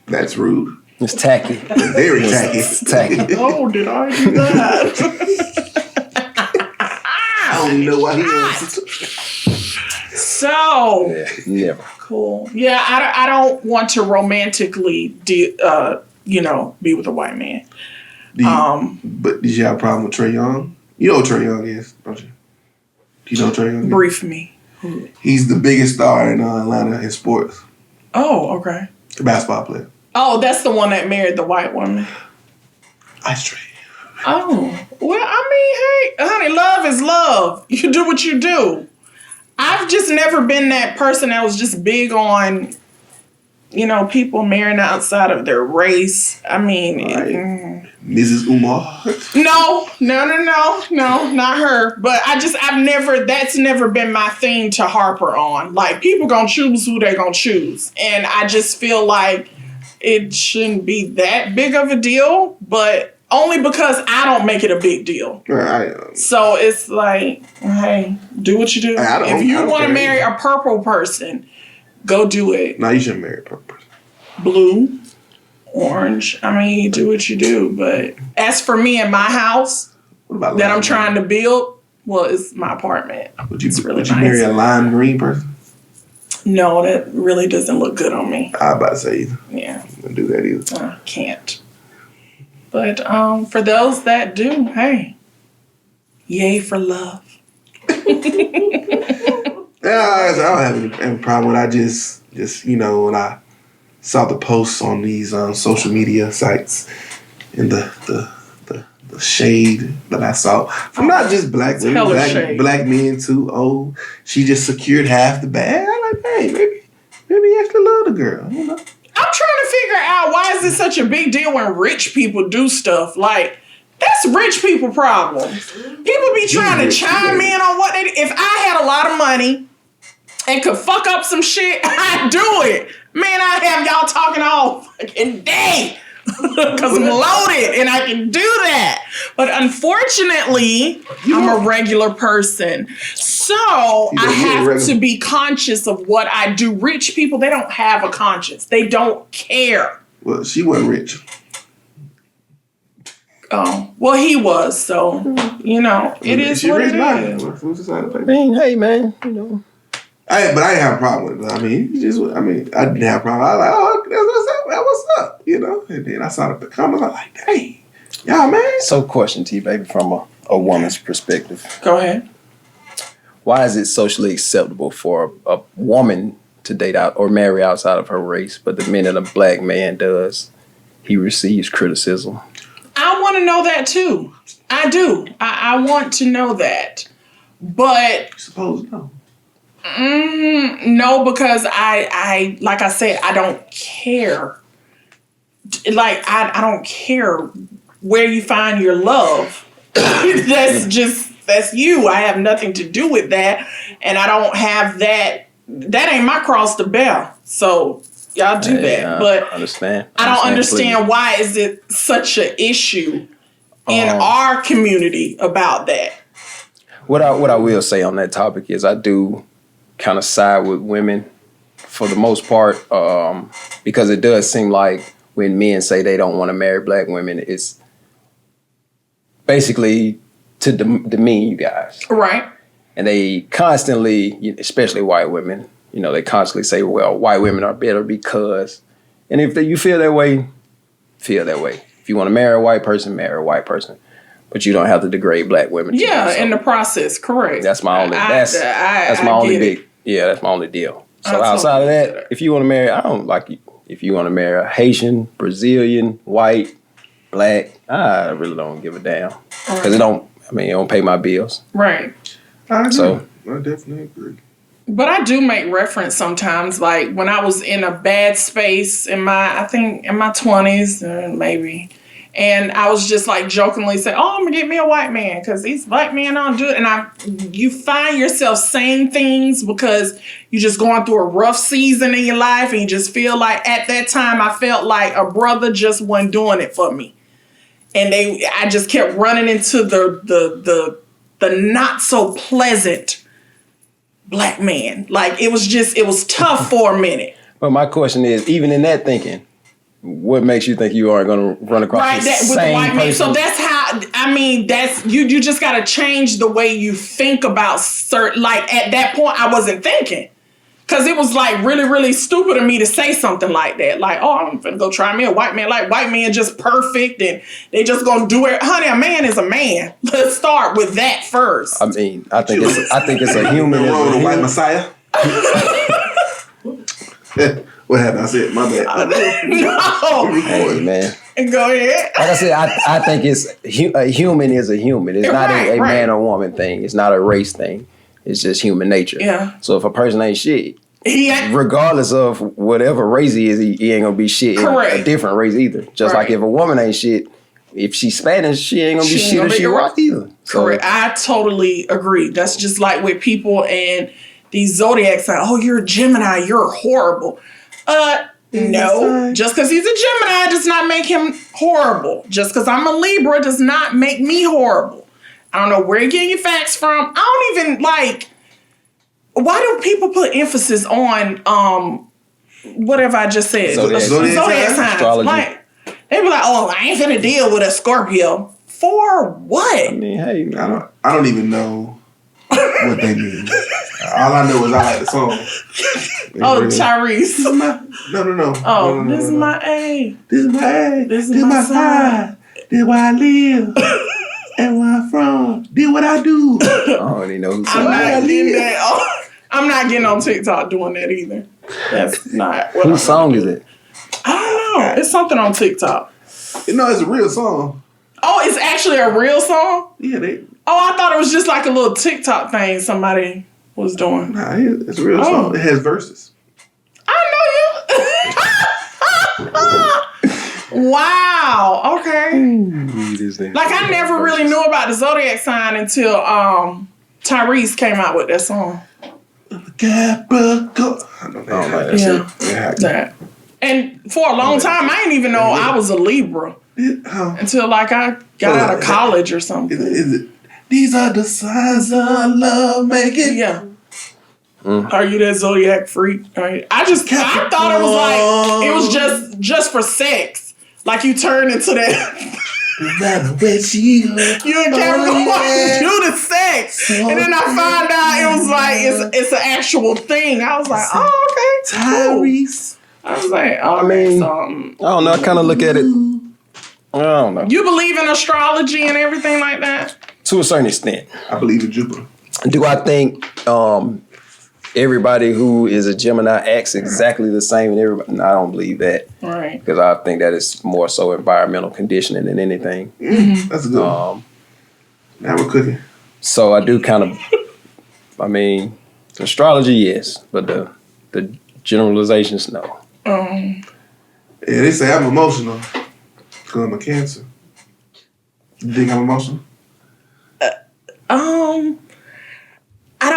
[SPEAKER 3] That's rude.
[SPEAKER 5] It's tacky.
[SPEAKER 3] Very tacky.
[SPEAKER 5] It's tacky.
[SPEAKER 4] Oh, did I do that?
[SPEAKER 3] I don't even know why he wants to.
[SPEAKER 4] So.
[SPEAKER 5] Yeah, never.
[SPEAKER 4] Cool. Yeah, I don't want to romantically, be with a white man.
[SPEAKER 3] But did you have a problem with Trae Young? You know what Trae Young is, don't you? Do you know what Trae Young is?
[SPEAKER 4] Brief me.
[SPEAKER 3] He's the biggest star in Atlanta in sports.
[SPEAKER 4] Oh, okay.
[SPEAKER 3] A basketball player.
[SPEAKER 4] Oh, that's the one that married the white woman.
[SPEAKER 3] Ice Trae.
[SPEAKER 4] Oh, well, I mean, hey, honey, love is love. You do what you do. I've just never been that person that was just big on, people marrying outside of their race. I mean,
[SPEAKER 3] Mrs. Umar.
[SPEAKER 4] No, not her. But that's never been my thing to harper on. Like, people gonna choose who they gonna choose. And I just feel like it shouldn't be that big of a deal, but only because I don't make it a big deal. So it's like, hey, do what you do. If you want to marry a purple person, go do it.
[SPEAKER 3] No, you shouldn't marry a purple person.
[SPEAKER 4] Blue, orange. I mean, you do what you do. But as for me and my house that I'm trying to build, well, it's my apartment.
[SPEAKER 3] Would you marry a lime green person?
[SPEAKER 4] No, that really doesn't look good on me.
[SPEAKER 3] I was about to say,
[SPEAKER 4] yeah,
[SPEAKER 3] I wouldn't do that either.
[SPEAKER 4] I can't. But for those that do, hey, yay for love.
[SPEAKER 3] Yeah, I don't have any problem with it. I just when I saw the posts on these social media sites and the shade that I saw from not just black women, black men too. Oh, she just secured half the bag. I'm like, hey, maybe you actually love the girl. You know?
[SPEAKER 4] I'm trying to figure out why is it such a big deal when rich people do stuff. Like, that's rich people problem. People be trying to chime in on what they do. If I had a lot of money and could fuck up some shit, I'd do it. Man, I have y'all talking all fucking day. Because I'm loaded and I can do that. But unfortunately, I'm a regular person. So I have to be conscious of what I do. Rich people, they don't have a conscience. They don't care.
[SPEAKER 3] Well, she wasn't rich.
[SPEAKER 5] Oh,
[SPEAKER 4] well, he was. So, it is what it is.
[SPEAKER 5] I mean, hey, man,
[SPEAKER 3] But I didn't have a problem with it. I I didn't have a problem. I was like, oh, that's what's up. And then I saw the comments. I was like, dang. Y'all man.
[SPEAKER 5] So, question to you, baby, from a woman's perspective.
[SPEAKER 4] Go ahead.
[SPEAKER 5] Why is it socially acceptable for a woman to date out or marry outside of her race, but the minute a black man does, he receives criticism?
[SPEAKER 4] I want to know that too. I do. I want to know that. But
[SPEAKER 3] You suppose no.
[SPEAKER 4] No, because I like I said, I don't care. Like I don't care where you find your love. That's you. I have nothing to do with that, and I don't have that. That ain't my cross to bear. So y'all do that, but
[SPEAKER 5] I understand.
[SPEAKER 4] I don't understand why is it such an issue in our community about that.
[SPEAKER 5] What I will say on that topic is I do kind of side with women for the most part, because it does seem like when men say they don't want to marry black women, it's basically to demean you guys.
[SPEAKER 4] Right.
[SPEAKER 5] And they constantly, especially white women, they constantly say, well, white women are better because, and if you feel that way, feel that way. If you want to marry a white person, marry a white person. But you don't have to degrade black women.
[SPEAKER 4] Yeah, in the process, correct.
[SPEAKER 5] That's my only. That's my only big. Yeah, that's my only deal. So outside of that, if you want to marry, I don't like you. If you want to marry a Haitian, Brazilian, white, black, I really don't give a damn because it don't pay my bills.
[SPEAKER 4] Right.
[SPEAKER 3] I agree.
[SPEAKER 5] So
[SPEAKER 3] I definitely agree.
[SPEAKER 4] But I do make reference sometimes, like when I was in a bad space in my 20s, maybe. And I was just like jokingly saying, "Oh, I'm gonna get me a white man because these black men don't do it." And you find yourself saying things because you're just going through a rough season in your life, and you just feel like at that time I felt like a brother just wasn't doing it for me, and I just kept running into the not so pleasant black man. Like it was tough for a minute.
[SPEAKER 5] But my question is, even in that thinking, what makes you think you aren't going to run across the same
[SPEAKER 4] with the white man?
[SPEAKER 5] person?
[SPEAKER 4] So that's how. That's you. You just got to change the way you think about certain. Like at that point, I wasn't thinking because it was like really, really stupid of me to say something like that. Like, oh, I'm gonna go try me a white man. Like white man just perfect and they just gonna do it. Honey, a man is a man. Let's start with that first.
[SPEAKER 5] I think it's a human.
[SPEAKER 3] The white messiah. What happened? I said, my bad.
[SPEAKER 4] No.
[SPEAKER 5] Hey, man.
[SPEAKER 4] Go ahead.
[SPEAKER 5] Like I said, I think a human is a human. It's not a man or woman thing. It's not a race thing. It's just human nature.
[SPEAKER 4] Yeah.
[SPEAKER 5] So if a person ain't shit,
[SPEAKER 4] Yeah.
[SPEAKER 5] regardless of whatever race he is, he ain't gonna be shit in a different race either. Just like if a woman ain't shit, if she's Spanish, she ain't gonna be shit if she white either.
[SPEAKER 4] Correct. I totally agree. That's just like with people and these zodiac signs. Oh, you're a Gemini. You're horrible. No. Just because he's a Gemini does not make him horrible. Just because I'm a Libra does not make me horrible. I don't know where you're getting your facts from. I don't even like. Why do people put emphasis on whatever I just said? Zodiac signs.
[SPEAKER 5] Astrology.
[SPEAKER 4] Like they be like, oh, I ain't finna deal with a Scorpio. For what?
[SPEAKER 5] I mean, hey, man.
[SPEAKER 3] I don't even know what they mean. All I know is I like the song.
[SPEAKER 4] Oh, Tyrese.
[SPEAKER 3] No.
[SPEAKER 4] Oh, this is my A.
[SPEAKER 3] This is my A.
[SPEAKER 4] This is my side.
[SPEAKER 3] This is where I live. And where I'm from. This what I do.
[SPEAKER 5] I don't even know who
[SPEAKER 4] I'm not getting that. Oh, I'm not getting on TikTok doing that either. That's not what
[SPEAKER 5] Whose song is it?
[SPEAKER 4] I don't know. It's something on TikTok.
[SPEAKER 3] It's a real song.
[SPEAKER 4] Oh, it's actually a real song?
[SPEAKER 3] Yeah,
[SPEAKER 4] Oh, I thought it was just like a little TikTok thing somebody was doing.
[SPEAKER 3] Nah, it's a real song. It has verses.
[SPEAKER 4] I know you. Wow. Okay. Like I never really knew about the zodiac sign until Tyrese came out with that song. That. And for a long time, I didn't even know I was a Libra until like I got out of college or something.
[SPEAKER 3] These are the signs of love making.
[SPEAKER 4] Yeah. Are you that zodiac freak? I thought it was just for sex. Like you turn into that. You and Capricorn do the sex. And then I found out it was like it's an actual thing. I was like, oh, okay.
[SPEAKER 3] Tyrese.
[SPEAKER 4] I was like,
[SPEAKER 5] I don't know. I kind of look at it I don't know.
[SPEAKER 4] You believe in astrology and everyththing like that?
[SPEAKER 5] To a certain extent.
[SPEAKER 3] I believe in Jupiter.
[SPEAKER 5] Do I think everybody who is a Gemini acts exactly the same and everybody? No, I don't believe that.
[SPEAKER 4] Right.
[SPEAKER 5] Because I think that is more so environmental conditioning than anything.
[SPEAKER 3] That's a good one. Now we're cooking.
[SPEAKER 5] So I do kind of, astrology, yes, but the generalizations, no.
[SPEAKER 3] Yeah, they say I'm emotional because I'm a Cancer. You think I'm emotional?
[SPEAKER 4] I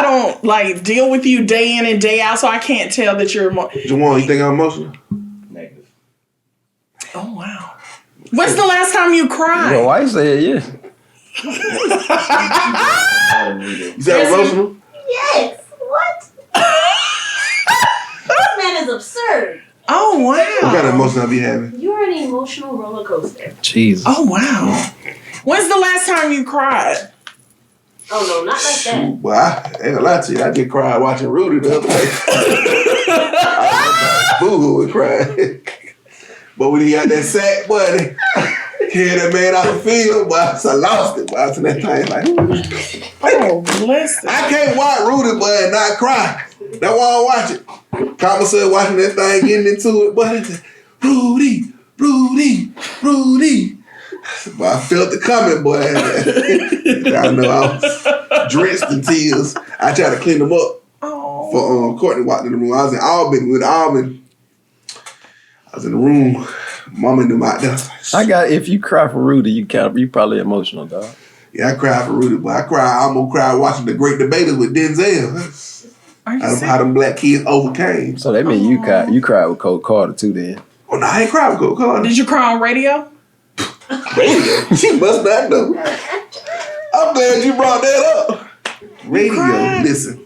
[SPEAKER 4] don't like deal with you day in and day out, so I can't tell that you're
[SPEAKER 3] Jawan, you think I'm emotional?
[SPEAKER 2] Negative.
[SPEAKER 4] Oh wow. When's the last time you cried?
[SPEAKER 5] Your wife said yes.
[SPEAKER 3] You say I'm emotional?
[SPEAKER 6] Yes. What? This man is absurd.
[SPEAKER 4] Oh wow.
[SPEAKER 3] What kind of emotion I be having?
[SPEAKER 6] You're an emotional roller coaster.
[SPEAKER 5] Jesus.
[SPEAKER 4] Oh wow. When's the last time you cried?
[SPEAKER 6] Oh no, not like that.
[SPEAKER 3] Well, I ain't gonna lie to you. I just cried watching Rudy the other day. I boo-hoo and cried. But when he got that sack, buddy, carried that man out the field, boy, I lost it. Boy, I was in that thing like,
[SPEAKER 4] Oh bless
[SPEAKER 3] I can't watch Rudy, boy, and not cry. That's why I watch it. Caught myself watching that thing, getting into it, but it's Rudy. But I felt it coming, boy. I know I was drenched in tears. I tried to clean them up for Courtney walked in the room. I was in Albany with Albany. I was in the room. Mama and them out there.
[SPEAKER 5] If you cry for Rudy, you probably emotional, dog.
[SPEAKER 3] Yeah, I cried for Rudy, but I almost cried watching The Great Debaters with Denzel. How them black kids overcame.
[SPEAKER 5] So that means you cried with Coach Carter too then.
[SPEAKER 3] Oh no, I ain't cried with Coach Carter.
[SPEAKER 4] Did you cry on radio?
[SPEAKER 3] Radio? She must not know. I'm glad you brought that up. Radio, listen.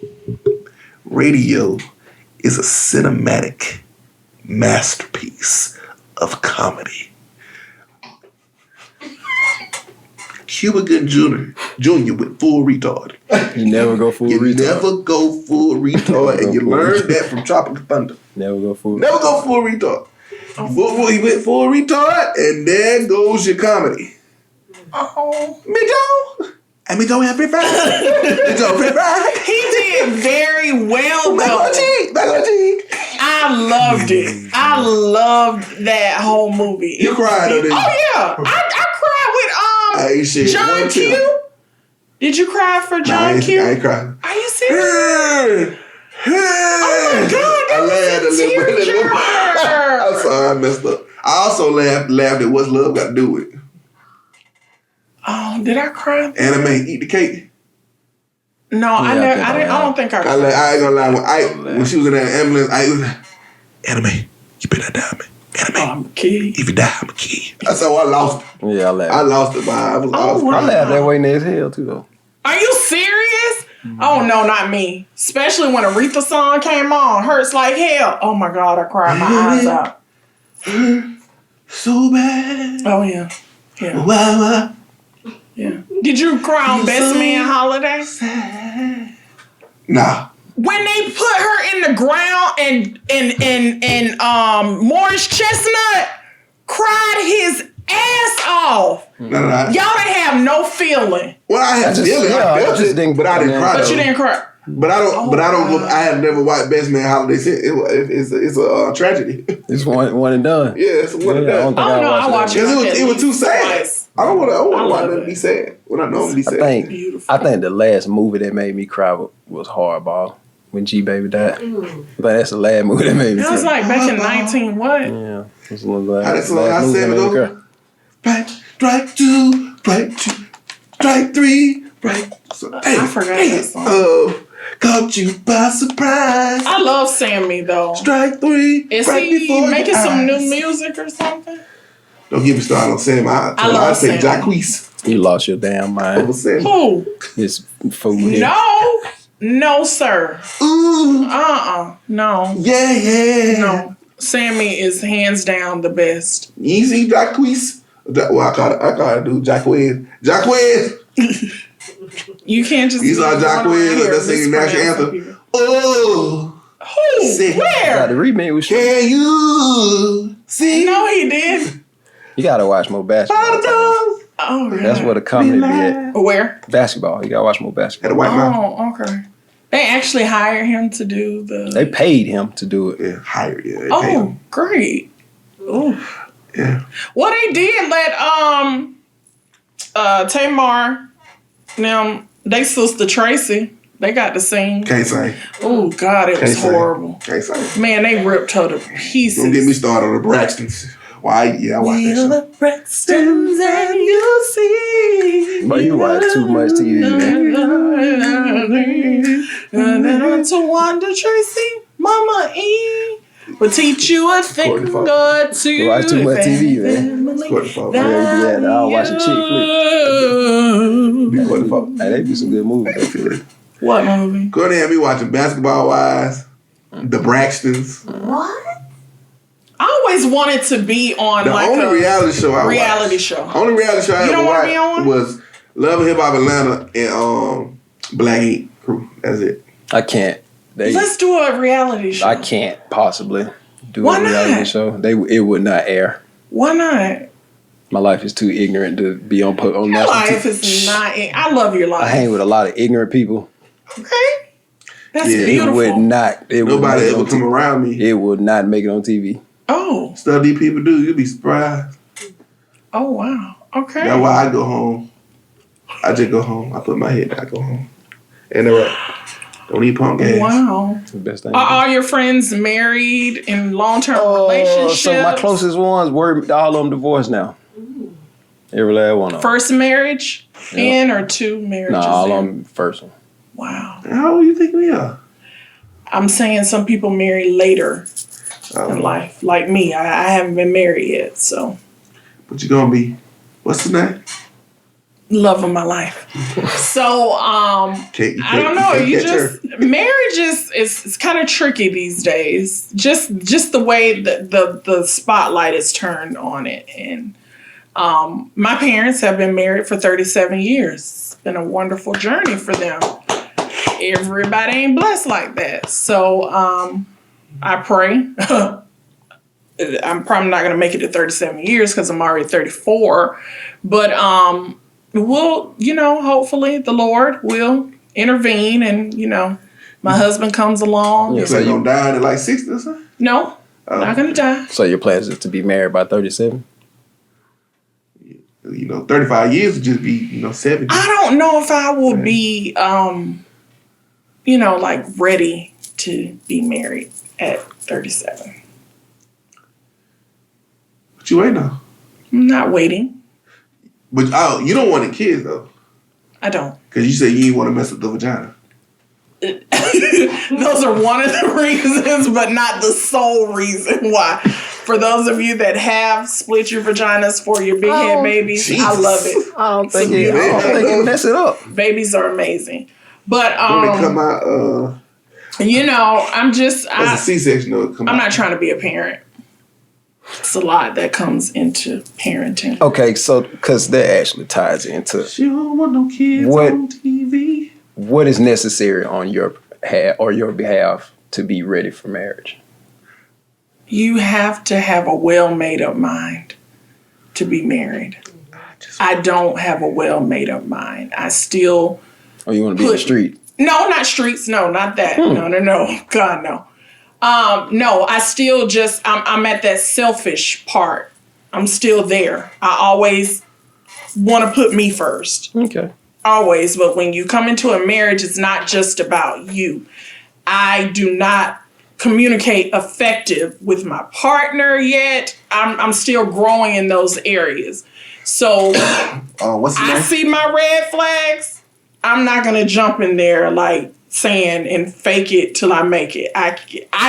[SPEAKER 3] Radio is a cinematic masterpiece of comedy. Cuba Gooding Jr. went full retard.
[SPEAKER 5] You never go full retard.
[SPEAKER 3] You never go full retard, and you learned that from Tropic Thunder.
[SPEAKER 5] Never go full
[SPEAKER 3] retard. He went full retard, and there goes your comedy. Me Joe. And me Joe every Friday. Me Joe every Friday.
[SPEAKER 4] He did very well
[SPEAKER 3] Back
[SPEAKER 4] though.
[SPEAKER 3] on cheek.
[SPEAKER 4] I loved it. I loved that whole movie.
[SPEAKER 3] You cried though, didn't you?
[SPEAKER 4] Oh yeah. I cried with
[SPEAKER 3] shit.
[SPEAKER 4] John Q. Did you cry for John Q?
[SPEAKER 3] I ain't crying.
[SPEAKER 4] Are you serious? Oh my God,
[SPEAKER 3] I laughed a little bit. I'm sorry, I messed up. I also laughed at What's Love Got to Do with it.
[SPEAKER 4] Oh, did I cry?
[SPEAKER 3] Anime, Eat the Cake.
[SPEAKER 4] No, I don't think I cried.
[SPEAKER 3] I ain't gonna lie. When she was in that ambulance, I was like, Anime, you better die, man. Anime.
[SPEAKER 4] I'm a kid.
[SPEAKER 3] If you die, I'm a kid. That's how I lost it.
[SPEAKER 5] Yeah, I laughed.
[SPEAKER 3] I lost it, but I
[SPEAKER 5] laughed that way near as hell too though.
[SPEAKER 4] Are you serious? Oh no, not me. Especially when Aretha song came on. Hurts like hell. Oh my God, I cried my eyes out.
[SPEAKER 3] So bad.
[SPEAKER 4] Oh yeah. Yeah.
[SPEAKER 3] Wow.
[SPEAKER 4] Yeah. Did you cry on Best Man Holiday?
[SPEAKER 3] Nah.
[SPEAKER 4] When they put her in the ground and Morris Chestnut cried his ass off.
[SPEAKER 3] No.
[SPEAKER 4] Y'all didn't have no feeling.
[SPEAKER 3] Well, I had feeling. I felt it, but I didn't cry.
[SPEAKER 4] But you didn't cry.
[SPEAKER 3] But I don't. I have never watched Best Man Holiday since. It's a tragedy.
[SPEAKER 5] It's one and done.
[SPEAKER 3] Yeah, it's one and done.
[SPEAKER 4] I watched it.
[SPEAKER 3] It was too sad. I don't want to watch nothing be sad when I know I'm be sad.
[SPEAKER 5] I think the last movie that made me cry was Hardball when G Baby died. But that's the last movie that made me cry.
[SPEAKER 4] It was like back in 19 what?
[SPEAKER 5] Yeah, it was a little
[SPEAKER 3] How that's what I said though. Strike two, strike three, right.
[SPEAKER 4] I forgot that song.
[SPEAKER 3] Caught you by surprise.
[SPEAKER 4] I love Sammy though.
[SPEAKER 3] Strike three.
[SPEAKER 4] Is he making some new music or something?
[SPEAKER 3] Don't get me started on Sam. I say Jacquees.
[SPEAKER 5] You lost your damn mind.
[SPEAKER 4] Who?
[SPEAKER 5] This fool here.
[SPEAKER 4] No, sir.
[SPEAKER 3] Ooh.
[SPEAKER 4] No.
[SPEAKER 3] Yeah.
[SPEAKER 4] No. Sammy is hands down the best.
[SPEAKER 3] Easy Jacquees. Well, I call it dude Jacquees.
[SPEAKER 4] You can't just.
[SPEAKER 3] You saw Jacquees that's singing national anthem. Oh.
[SPEAKER 4] Who? Where?
[SPEAKER 5] Got the remake with
[SPEAKER 3] Can you see?
[SPEAKER 4] No, he did.
[SPEAKER 5] You gotta watch more basketball.
[SPEAKER 4] Oh, really?
[SPEAKER 5] That's where the comedy be at.
[SPEAKER 4] Where?
[SPEAKER 5] Basketball. You gotta watch more basketball.
[SPEAKER 3] Had a white mouth.
[SPEAKER 4] Oh, okay. They actually hired him to do the.
[SPEAKER 5] They paid him to do it.
[SPEAKER 3] Yeah, hired. Yeah, they paid
[SPEAKER 4] Oh,
[SPEAKER 3] him.
[SPEAKER 4] great. Ooh.
[SPEAKER 3] Yeah.
[SPEAKER 4] Well, they did let Tamar, they sister Tracy, they got to sing.
[SPEAKER 3] Can't say.
[SPEAKER 4] Oh God, it was
[SPEAKER 3] Can't say.
[SPEAKER 4] horrible.
[SPEAKER 3] Can't say.
[SPEAKER 4] Man, they ripped her to pieces.
[SPEAKER 3] Don't get me started on the Braxtons. Why? Yeah, I watched that show.
[SPEAKER 4] The Braxtons and you see.
[SPEAKER 5] But you watch too much TV, man.
[SPEAKER 4] To Wanda Tracy, Mama E. Will teach you a thing
[SPEAKER 3] Courtney Folk.
[SPEAKER 4] or two.
[SPEAKER 5] You watch too much TV, man.
[SPEAKER 3] Courtney Folk.
[SPEAKER 5] Yeah, I'll watch a chick flick.
[SPEAKER 3] Be Courtney Folk.
[SPEAKER 5] Hey, they be some good movies.
[SPEAKER 4] What movie?
[SPEAKER 3] Go ahead and be watching Basketball Wives, The Braxtons.
[SPEAKER 6] What?
[SPEAKER 4] I always wanted to be on
[SPEAKER 3] The
[SPEAKER 4] like
[SPEAKER 3] only
[SPEAKER 4] a
[SPEAKER 3] reality show I
[SPEAKER 4] reality
[SPEAKER 3] watched.
[SPEAKER 4] show.
[SPEAKER 3] Only reality show I
[SPEAKER 4] You
[SPEAKER 3] ever
[SPEAKER 4] don't wanna be on
[SPEAKER 3] watched
[SPEAKER 4] one?
[SPEAKER 3] was Love and Hip Hop Atlanta and Black Ink Crew. That's it.
[SPEAKER 5] I can't.
[SPEAKER 4] Let's do a reality show.
[SPEAKER 5] I can't possibly do
[SPEAKER 4] Why
[SPEAKER 5] a reality
[SPEAKER 4] not?
[SPEAKER 5] show. It would not air.
[SPEAKER 4] Why not?
[SPEAKER 5] My life is too ignorant to be on
[SPEAKER 4] Your
[SPEAKER 5] national
[SPEAKER 4] life
[SPEAKER 5] TV.
[SPEAKER 4] is not. I love your life.
[SPEAKER 5] I hang with a lot of ignorant people.
[SPEAKER 4] Okay, that's
[SPEAKER 3] Yeah, it
[SPEAKER 5] It
[SPEAKER 4] beautiful.
[SPEAKER 5] would not. It would
[SPEAKER 3] Nobody
[SPEAKER 5] make it
[SPEAKER 3] ever
[SPEAKER 5] on
[SPEAKER 3] come
[SPEAKER 5] TV.
[SPEAKER 3] around me.
[SPEAKER 5] It would not make it on TV.
[SPEAKER 4] Oh,
[SPEAKER 3] Stuff these people do, you'll be surprised.
[SPEAKER 4] oh wow. Okay.
[SPEAKER 3] That's why I go home. I just go home. I put my head down, I go home. And they're like, don't eat punk gas.
[SPEAKER 4] Wow.
[SPEAKER 5] It's the best thing.
[SPEAKER 4] Are all your friends married in long-term relationships?
[SPEAKER 5] So my closest ones were all of them divorced now. Every last one of them.
[SPEAKER 4] First marriage in or two marriages?
[SPEAKER 5] No, all
[SPEAKER 4] in?
[SPEAKER 5] of them first one.
[SPEAKER 4] Wow.
[SPEAKER 3] How old you think we are?
[SPEAKER 4] I'm saying some people marry later in life, like me. I haven't been married yet, so
[SPEAKER 3] But you gonna be, what's the name?
[SPEAKER 4] love of my life. So I don't know. You just marriage is kind of tricky these days. Just the way that the spotlight is turned on it, and my parents have been married for 37 years. It's been a wonderful journey for them. Everybody ain't blessed like that, so I pray. I'm probably not gonna make it to 37 years because I'm already 34, but we'll, hopefully the Lord will intervene and, my husband comes along.
[SPEAKER 3] So you gonna die at like 60 or something?
[SPEAKER 4] No, not gonna die.
[SPEAKER 5] So your plans is to be married by 37?
[SPEAKER 3] 35 years would just be, 70.
[SPEAKER 4] I don't know if I will be, like ready to be married at 37.
[SPEAKER 3] But you ain't know.
[SPEAKER 4] I'm not waiting.
[SPEAKER 3] But you don't want the kids though.
[SPEAKER 4] I don't.
[SPEAKER 3] Because you said you didn't want to mess up the vagina.
[SPEAKER 4] Those are one of the reasons, but not the sole reason why. For those of you that have split your vaginas for your big head babies,
[SPEAKER 3] Jesus.
[SPEAKER 4] I love it.
[SPEAKER 5] I don't think it mess it up.
[SPEAKER 4] Babies are amazing. But
[SPEAKER 3] When they come out,
[SPEAKER 4] I'm just
[SPEAKER 3] as a C-section, though, come
[SPEAKER 4] I'm
[SPEAKER 3] out.
[SPEAKER 4] not trying to be a parent. It's a lot that comes into parenting.
[SPEAKER 5] Okay, so because that actually ties into
[SPEAKER 3] She don't want no kids
[SPEAKER 5] What?
[SPEAKER 3] on TV.
[SPEAKER 5] what is necessary on your behalf to be ready for marriage.
[SPEAKER 4] You have to have a well made up mind to be married. I don't have a well made up mind. I still
[SPEAKER 5] Or you want to be in the street?
[SPEAKER 4] No, not streets. No, not that. No. God, no. No, I still I'm at that selfish part. I'm still there. I always want to put me first.
[SPEAKER 5] Okay.
[SPEAKER 4] Always. But when you come into a marriage, it's not just about you. I do not communicate effective with my partner yet. I'm still growing in those areas. So
[SPEAKER 3] What's the
[SPEAKER 4] I
[SPEAKER 3] name?
[SPEAKER 4] see my red flags. I'm not going to jump in there like saying and fake it till I make it. I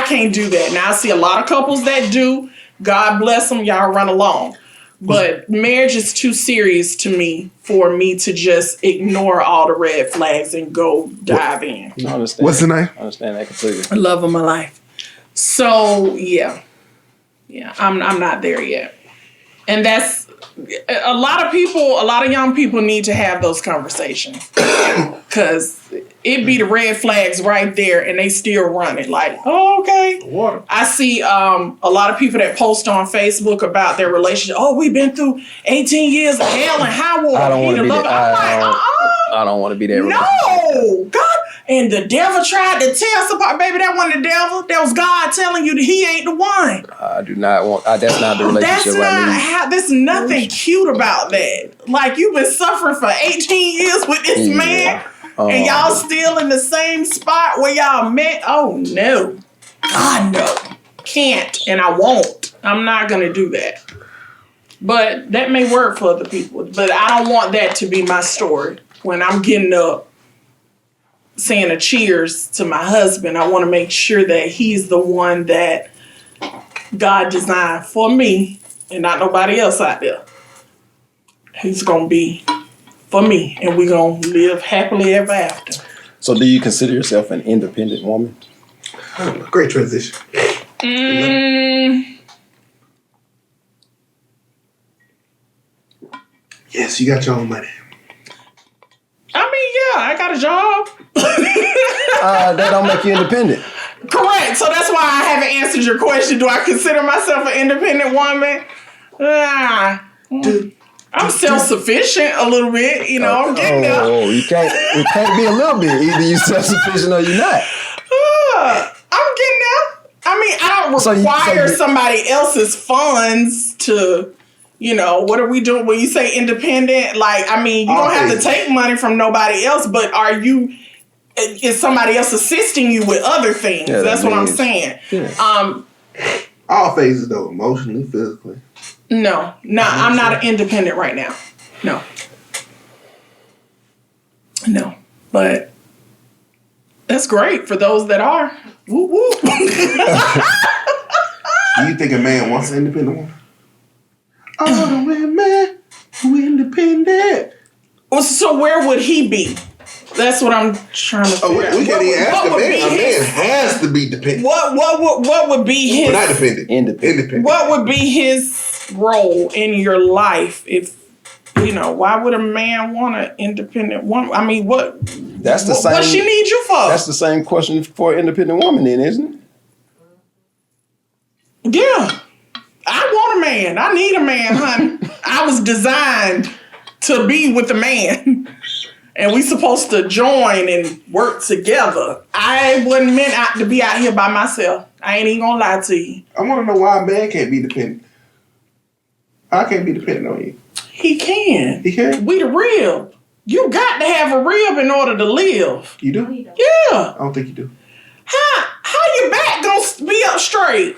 [SPEAKER 4] can't do that. Now I see a lot of couples that do. God bless them. Y'all run along. But marriage is too serious to me for me to just ignore all the red flags and go dive in.
[SPEAKER 5] I understand.
[SPEAKER 3] What's the name?
[SPEAKER 5] I understand that completely.
[SPEAKER 4] Love of my life. So yeah, I'm not there yet. And that's a lot of young people need to have those conversations. Because Cause it be the red flags right there and they still running. Like, oh, okay.
[SPEAKER 2] Water.
[SPEAKER 4] I see a lot of people that post on Facebook about their relationship. Oh, we've been through 18 years of hell and high water.
[SPEAKER 5] I don't want to be that.
[SPEAKER 4] I'm like,
[SPEAKER 5] I don't want to be that.
[SPEAKER 4] no, God. And the devil tried to tell somebody, baby, that wasn't the devil. That was God telling you that he ain't the one.
[SPEAKER 5] I do not want. That's not the relationship I need.
[SPEAKER 4] There's nothing cute about that. Like, you've been suffering for 18 years with this man, and y'all still in the same spot where y'all met. Oh, no. God, no. Can't, and I won't. I'm not going to do that. But that may work for other people. But I don't want that to be my story. When I'm getting up saying a cheers to my husband, I want to make sure that he's the one that God designed for me and not nobody else out there. He's going to be for me, and we're going to live happily ever after.
[SPEAKER 5] So do you consider yourself an independent woman?
[SPEAKER 3] Great transition. Yes, you got your own money.
[SPEAKER 4] I mean, yeah, I got a job.
[SPEAKER 5] That don't make you independent.
[SPEAKER 4] Correct. So that's why I haven't answered your question. Do I consider myself an independent woman? I'm self-sufficient a little bit. You know, I'm getting there.
[SPEAKER 5] Oh, it can't be a little bit. Either you self-sufficient or you're not.
[SPEAKER 4] I'm getting there. I mean, I don't require somebody else's funds to, you know, what are we doing? When you say independent, like, I mean, you don't have to take money from nobody else, but is somebody else assisting you with other things?
[SPEAKER 5] Yeah,
[SPEAKER 4] that's what I'm saying.
[SPEAKER 5] Yeah.
[SPEAKER 3] All phases, though, emotionally, physically.
[SPEAKER 4] No, I'm not independent right now. No, but that's great for those that are. Woo woo.
[SPEAKER 3] Do you think a man wants an independent woman? Oh, man, who independent?
[SPEAKER 4] So where would he be? That's what I'm trying to figure out.
[SPEAKER 3] We can't even ask a man. A man has to be dependent.
[SPEAKER 4] What would be his...
[SPEAKER 3] But not dependent. Independent.
[SPEAKER 4] What would be his role in your life if, you know, why would a man want an independent woman? I mean, what she need you for?
[SPEAKER 5] That's the same question for an independent woman then, isn't it?
[SPEAKER 4] Yeah. I want a man. I need a man, honey. I was designed to be with a man. And we supposed to join and work together. I wasn't meant to be out here by myself. I ain't even gonna lie to you.
[SPEAKER 3] I want to know why a man can't be dependent. I can't be dependent on you.
[SPEAKER 4] He can.
[SPEAKER 3] He can?
[SPEAKER 4] We the rib. You got to have a rib in order to live.
[SPEAKER 3] You do?
[SPEAKER 6] No, you don't.
[SPEAKER 4] Yeah.
[SPEAKER 3] I don't think you do.
[SPEAKER 4] How your back gonna be up straight?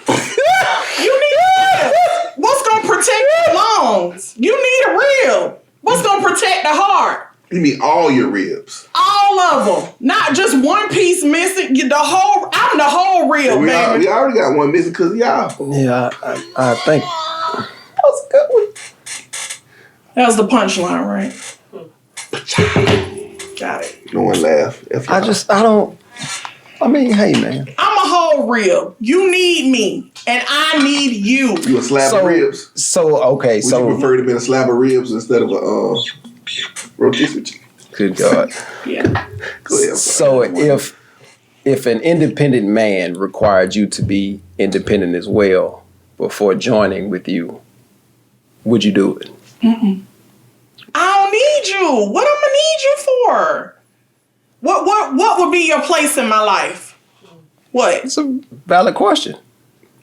[SPEAKER 4] You need a rib. What's gonna protect your lungs? You need a rib. What's gonna protect the heart?
[SPEAKER 3] You mean all your ribs?
[SPEAKER 4] All of them. Not just one piece missing. I'm the whole rib, baby.
[SPEAKER 3] We already got one missing because of y'all.
[SPEAKER 5] Yeah, I think.
[SPEAKER 3] That was a good one.
[SPEAKER 4] That was the punchline, right? Got it.
[SPEAKER 3] No one laughed.
[SPEAKER 5] I mean, hey, man.
[SPEAKER 4] I'm a whole rib. You need me, and I need you.
[SPEAKER 3] You a slab of ribs?
[SPEAKER 5] Okay,
[SPEAKER 3] Would you prefer to be a slab of ribs instead of a rotisserie chicken?
[SPEAKER 5] Good God.
[SPEAKER 4] Yeah.
[SPEAKER 3] Go ahead.
[SPEAKER 5] So if an independent man required you to be independent as well before joining with you, would you do it?
[SPEAKER 4] Mm-mm. I don't need you. What I'm gonna need you for? What would be your place in my life? What?
[SPEAKER 5] It's a valid question.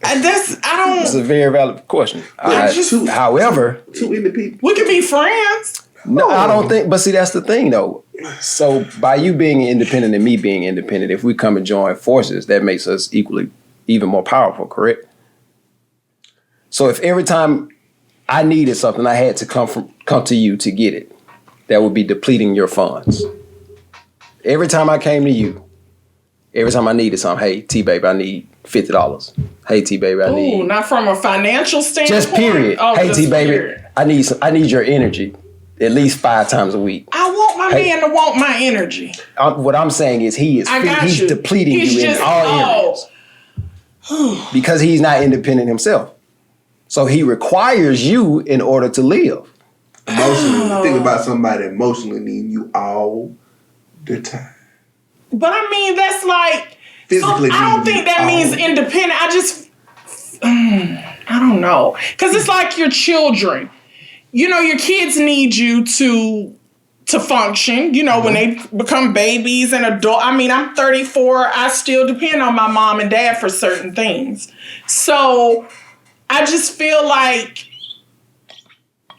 [SPEAKER 4] It's
[SPEAKER 5] a very valid question. However,
[SPEAKER 3] two independent.
[SPEAKER 4] We could be friends.
[SPEAKER 5] No, I don't think. But see, that's the thing, though. So by you being independent and me being independent, if we come and join forces, that makes us even more powerful, correct? So if every time I needed something, I had to come to you to get it, that would be depleting your funds. Every time I came to you, every time I needed something, hey, T-Baby, I need $50. Hey, T-Baby, I need...
[SPEAKER 4] Ooh, not from a financial standpoint?
[SPEAKER 5] Just period.
[SPEAKER 4] Oh,
[SPEAKER 5] hey, T-Baby, I need your energy at least 5 times a week.
[SPEAKER 4] I want my man to want my energy.
[SPEAKER 5] What I'm saying is he's depleting you in all areas. Because he's not independent himself. So he requires you in order to live.
[SPEAKER 3] Emotionally, think about somebody emotionally needing you all Their time.
[SPEAKER 4] But I mean, that's like,
[SPEAKER 3] Physically
[SPEAKER 4] so I don't think that means
[SPEAKER 3] own.
[SPEAKER 4] independent. I don't know. Because it's like your children. You know, your kids need you to function, you know, when they become babies and adult. I mean, I'm 34. I still depend on my mom and dad for certain things. So I just feel like,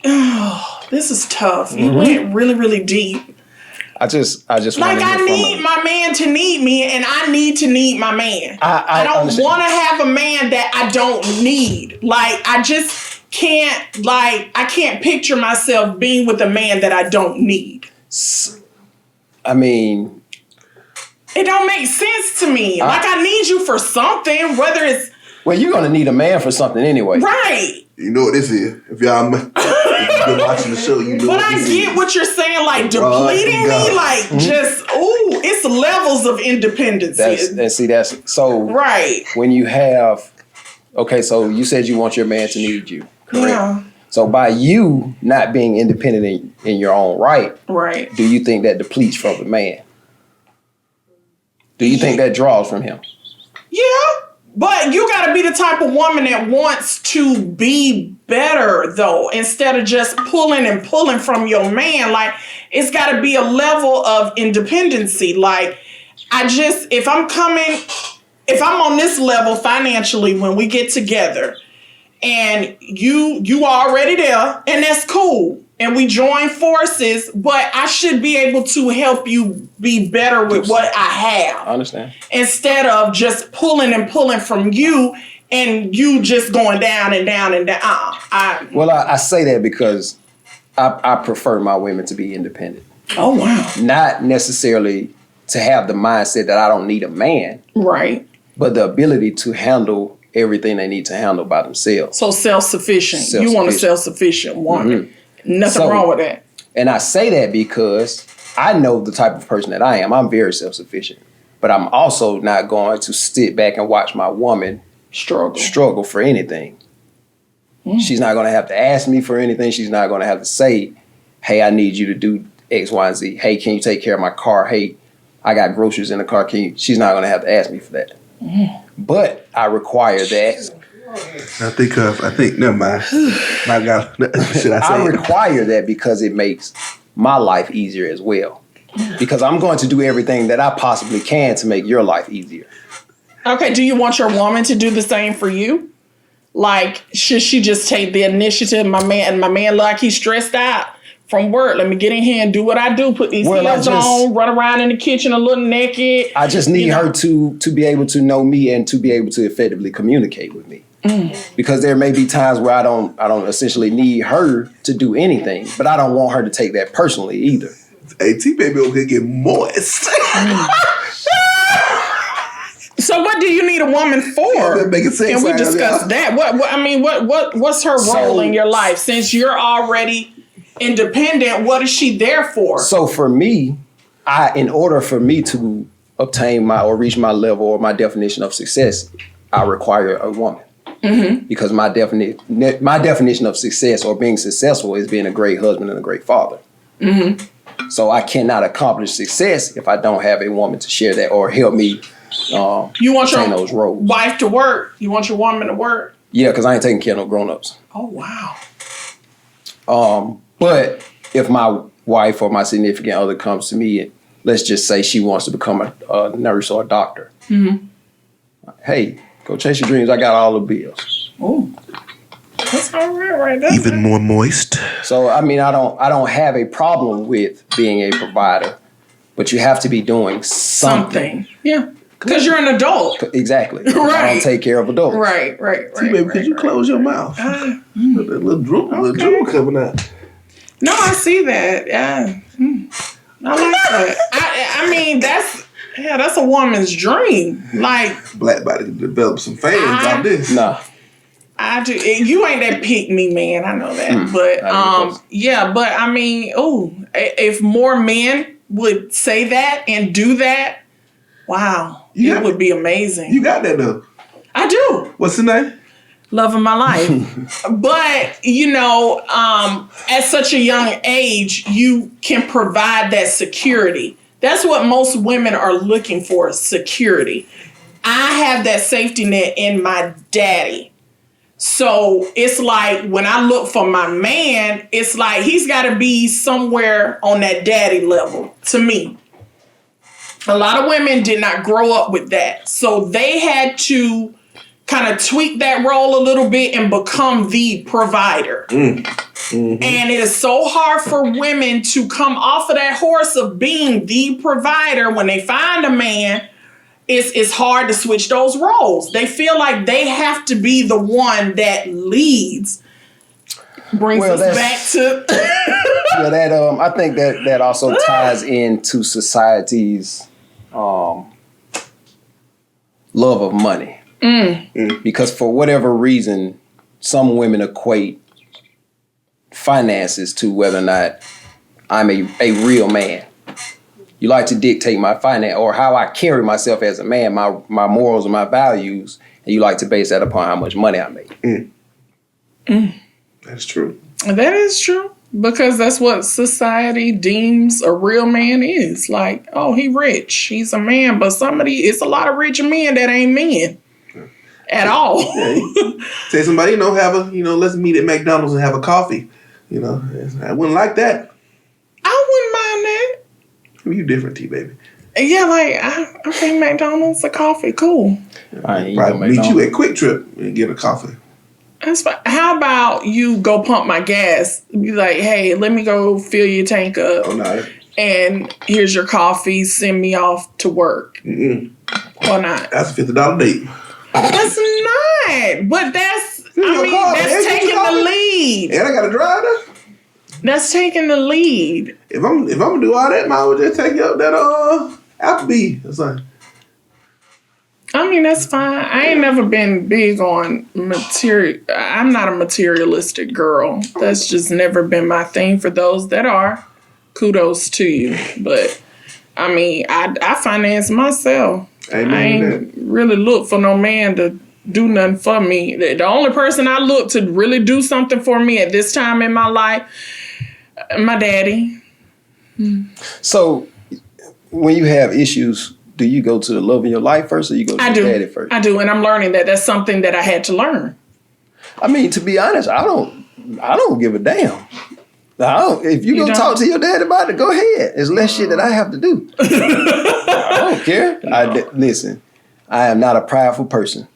[SPEAKER 4] this is tough. You went really, really deep.
[SPEAKER 5] I just
[SPEAKER 4] Like, I need my man to need me, and I need to need my man. I don't want to have a man that I don't need. Like, I just can't, like, I can't picture myself being with a man that I don't need.
[SPEAKER 5] I mean,
[SPEAKER 4] it don't make sense to me. Like, I need you for something, whether it's...
[SPEAKER 5] Well, you're going to need a man for something anyway.
[SPEAKER 4] Right.
[SPEAKER 3] You know what this is. If y'all if you've been watching the show, you know
[SPEAKER 4] but
[SPEAKER 3] what this is.
[SPEAKER 4] I get what you're saying, like, depleting me, like, just, it's levels of independency.
[SPEAKER 5] That's so... Right. When you have... Okay, so you said you want your man to need you, correct? Yeah. So by you not being independent in your own right, do you think that depletes from the man? Do you think that draws from him?
[SPEAKER 4] Yeah, but you got to be the type of woman that wants to be better, though, instead of just pulling from your man. Like, it's got to be a level of independency. Like, if I'm on this level financially when we get together, and you are already there, and that's cool, and we join forces, but I should be able to help you be better with what I have.
[SPEAKER 5] I understand.
[SPEAKER 4] Instead of just pulling from you, and you just going down and down and down.
[SPEAKER 5] I say that because I prefer my women to be independent.
[SPEAKER 4] Oh, wow.
[SPEAKER 5] Not necessarily to have the mindset that I don't need a man.
[SPEAKER 4] Right.
[SPEAKER 5] But the ability to handle everything they need to handle by themselves.
[SPEAKER 4] So self-sufficient. You want a self-sufficient woman. Nothing wrong with that.
[SPEAKER 5] And I say that because I know the type of person that I am. I'm very self-sufficient. But I'm also not going to sit back and watch my woman struggle for anything. She's not going to have to ask me for anything. She's not going to have to say, hey, I need you to do X, Y, and Z. Hey, can you take care of my car? Hey, I got groceries in the car. She's not going to have to ask me for that. But I require that.
[SPEAKER 3] I think, never mind. My God, should I say
[SPEAKER 5] I require that because it makes my life easier as well. Because I'm going to do everything that I possibly can to make your life easier.
[SPEAKER 4] Okay, do you want your woman to do the same for you? Like, should she just take the initiative? My man like he's stressed out from work. Let me get in here and do what I do. Put these heels on, run around in the kitchen a little naked.
[SPEAKER 5] I just need her to be able to know me and to be able to effectively communicate with me. Because there may be times where I don't essentially need her to do anything, but I don't want her to take that personally either.
[SPEAKER 3] Hey, T-Baby over here get moist.
[SPEAKER 4] So what do you need a woman for?
[SPEAKER 3] Making sense.
[SPEAKER 4] Can we discuss that? What's her role in your life? Since you're already independent, what is she there for?
[SPEAKER 5] So for me, in order for me to obtain or reach my level or my definition of success, I require a woman. Because my definition of success or being successful is being a great husband and a great father. So I cannot accomplish success if I don't have a woman to share that or help me
[SPEAKER 4] you want your
[SPEAKER 5] those roles.
[SPEAKER 4] Wife to work? You want your woman to work?
[SPEAKER 5] Yeah, because I ain't taking care of no grown-ups.
[SPEAKER 4] Oh, wow.
[SPEAKER 5] But if my wife or my significant other comes to me and let's just say she wants to become a nurse or a doctor. Hey, go chase your dreams. I got all the bills.
[SPEAKER 4] Oh, that's all right there.
[SPEAKER 3] Even more moist.
[SPEAKER 5] So, I mean, I don't have a problem with being a provider, but you have to be doing something.
[SPEAKER 4] Yeah. Because you're an adult.
[SPEAKER 5] Exactly.
[SPEAKER 4] Right.
[SPEAKER 5] I don't take care of adults.
[SPEAKER 4] Right.
[SPEAKER 3] T-Baby, could you close your mouth? That little drool coming out.
[SPEAKER 4] No, I see that. Yeah. I like that. I mean, that's a woman's dream. Like,
[SPEAKER 3] Black body can develop some fans out this.
[SPEAKER 5] Nah.
[SPEAKER 4] I do. You ain't that pick me man. I know that. But yeah. But I mean, if more men would say that and do that, wow, it would be amazing.
[SPEAKER 3] You got that though.
[SPEAKER 4] I do.
[SPEAKER 3] What's the name?
[SPEAKER 4] Love of my life. But, at such a young age, you can provide that security That's what most women are looking for, security. I have that safety net in my daddy. So it's like when I look for my man, it's like he's got to be somewhere on that daddy level to me. A lot of women did not grow up with that. So they had to kind of tweak that role a little bit and become the provider. Mm-hmm. And it is so hard for women to come off of that horse of being the provider when they find a man. It's hard to switch those roles. They feel like they have to be the one that leads. Brings us back to
[SPEAKER 5] yeah, that I think that also ties into society's love of money. Because for whatever reason, some women equate finances to whether or not I'm a real man. You like to dictate my finance or how I carry myself as a man, my morals and my values, and you like to base that upon how much money I make.
[SPEAKER 3] That's true.
[SPEAKER 4] That is true. Because that's what society deems a real man is. Like, oh, he rich. He's a man. But it's a lot of rich men that ain't men. At all.
[SPEAKER 3] Say somebody, let's meet at McDonald's and have a coffee. I wouldn't like that.
[SPEAKER 4] I wouldn't mind that.
[SPEAKER 3] You different, T baby.
[SPEAKER 4] Yeah, like I think McDonald's a coffee, cool.
[SPEAKER 3] I probably meet you at Quick Trip and get a coffee.
[SPEAKER 4] That's fine. How about you go pump my gas? Be like, hey, let me go fill your tank up.
[SPEAKER 3] Oh no.
[SPEAKER 4] And here's your coffee. Send me off to work. Why not?
[SPEAKER 3] That's a $50 date.
[SPEAKER 4] That's not. But that's taking the lead.
[SPEAKER 3] And I got to drive there.
[SPEAKER 4] That's taking the lead.
[SPEAKER 3] If I'm gonna do all that, I would just take you up that Applebee or something.
[SPEAKER 4] I mean, that's fine. I ain't never been big on material. I'm not a materialistic girl. That's just never been my thing. For those that are, kudos to you. But I mean, I finance myself.
[SPEAKER 3] Amen.
[SPEAKER 4] I ain't really look for no man to do nothing for me. The only person I look to really do something for me at this time in my life, my daddy.
[SPEAKER 5] So when you have issues, do you go to the love of your life first or you go to your daddy first?
[SPEAKER 4] I do, and I'm learning that that's something that I had to learn.
[SPEAKER 5] I mean, to be honest, I don't give a damn. If you go talk to your dad about it, go ahead. It's less shit that I have to do. I don't care. Listen, I am not a prideful person.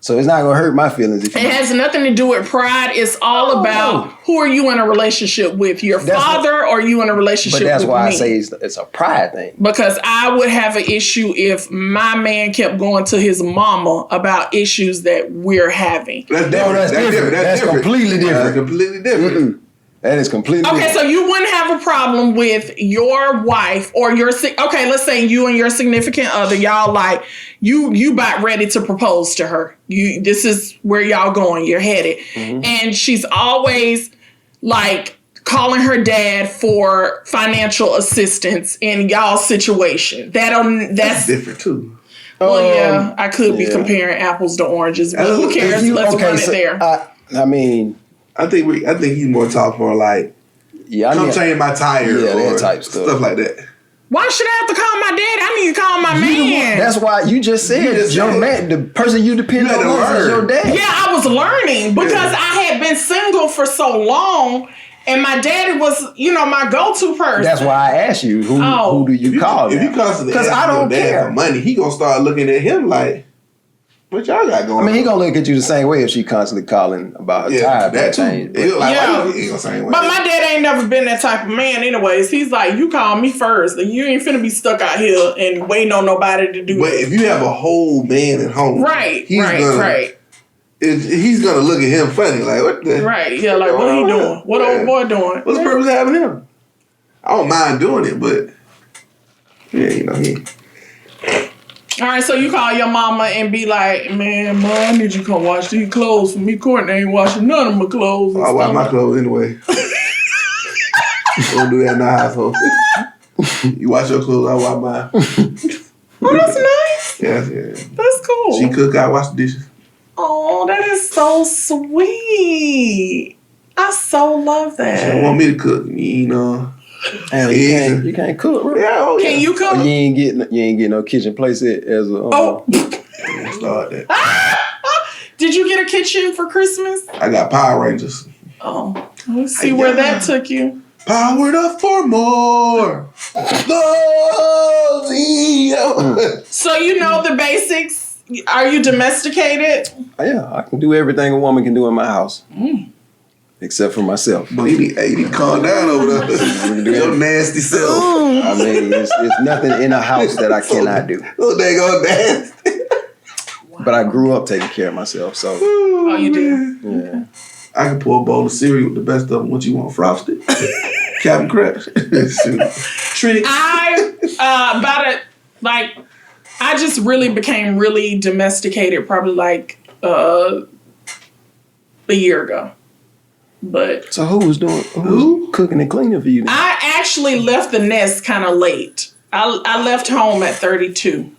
[SPEAKER 5] So it's not going to hurt my feelings. It
[SPEAKER 4] has nothing to do with pride. It's all about who are you in a relationship with? Your father or you in a relationship with me?
[SPEAKER 5] But that's why I say it's a pride thing.
[SPEAKER 4] Because I would have an issue if my man kept going to his mama about issues that we're having.
[SPEAKER 3] That's different.
[SPEAKER 5] That's completely different.
[SPEAKER 3] That's completely different.
[SPEAKER 5] Mm-mm. That is completely different.
[SPEAKER 4] So you wouldn't have a problem with your wife or let's say you and your significant other, y'all like, you about ready to propose to her. This is where y'all going. You're headed. Mm-hmm. And she's always like calling her dad for financial assistance in y'all's situation. That's
[SPEAKER 3] different too.
[SPEAKER 4] Well, I could be comparing apples to oranges, but who cares? Let's run it there.
[SPEAKER 5] I mean,
[SPEAKER 3] I think he's more talk more like, come change my tire or
[SPEAKER 5] that type stuff
[SPEAKER 3] like that.
[SPEAKER 4] Why should I have to call my dad? I need to call my man.
[SPEAKER 5] That's why you just said your man, the person you depend on most is your dad.
[SPEAKER 4] Yeah, I was learning because I had been single for so long, and my daddy was, my go-to person.
[SPEAKER 5] That's why I asked you, who do you call?
[SPEAKER 3] If you constantly
[SPEAKER 5] because I don't care
[SPEAKER 3] for money, he gonna start looking at him like, what y'all got going on?
[SPEAKER 5] I mean, he gonna look at you the same way if she constantly calling about her tire.
[SPEAKER 3] That change. But
[SPEAKER 4] my dad ain't never been that type of man anyways. He's like, you call me first. You ain't finna be stuck out here and waiting on nobody to do it.
[SPEAKER 3] But if you have a whole man at home. He's gonna look at him funny. Like, what the?
[SPEAKER 4] Right. Yeah, like, what he doing? What old boy doing?
[SPEAKER 3] What's the purpose of having him? I don't mind doing it, but he...
[SPEAKER 4] All right, so you call your mama and be like, man, Ma, I need you to come wash these clothes for me. Courtney ain't washing none of my clothes.
[SPEAKER 3] I wash my clothes anyway. Don't do that in the household. You wash your clothes, I wash mine.
[SPEAKER 4] Oh, that's nice.
[SPEAKER 3] Yeah.
[SPEAKER 4] That's cool.
[SPEAKER 3] She cook, I wash the dishes.
[SPEAKER 4] Oh, that is so sweet. I so love that.
[SPEAKER 3] She don't want me to cook,
[SPEAKER 5] Damn, you can't cook, bro.
[SPEAKER 3] Yeah, oh, yeah.
[SPEAKER 4] Can you cook?
[SPEAKER 5] You ain't get no kitchen place as a.
[SPEAKER 4] Oh.
[SPEAKER 3] Start that.
[SPEAKER 4] Did you get a kitchen for Christmas?
[SPEAKER 3] I got Power Rangers.
[SPEAKER 4] Oh, let's see where that took you.
[SPEAKER 3] Powered up for more.
[SPEAKER 4] So you know the basics. Are you domesticated?
[SPEAKER 5] Yeah, I can do everything a woman can do in my house. Except for myself.
[SPEAKER 3] But you need to calm down over there. Your nasty self.
[SPEAKER 5] I mean, it's nothing in a house that I cannot do.
[SPEAKER 3] Oh, they go nasty.
[SPEAKER 5] But I grew up taking care of myself, so.
[SPEAKER 4] Oh, you do?
[SPEAKER 5] Yeah.
[SPEAKER 3] I can pour a bowl of cereal with the best of them. What you want, Frosted? Captain Crunch. Tricks.
[SPEAKER 4] I just really became really domesticated probably like a year ago. But
[SPEAKER 5] so who's cooking and cleaning for you then?
[SPEAKER 4] I actually left the nest kind of late. I left home at 32.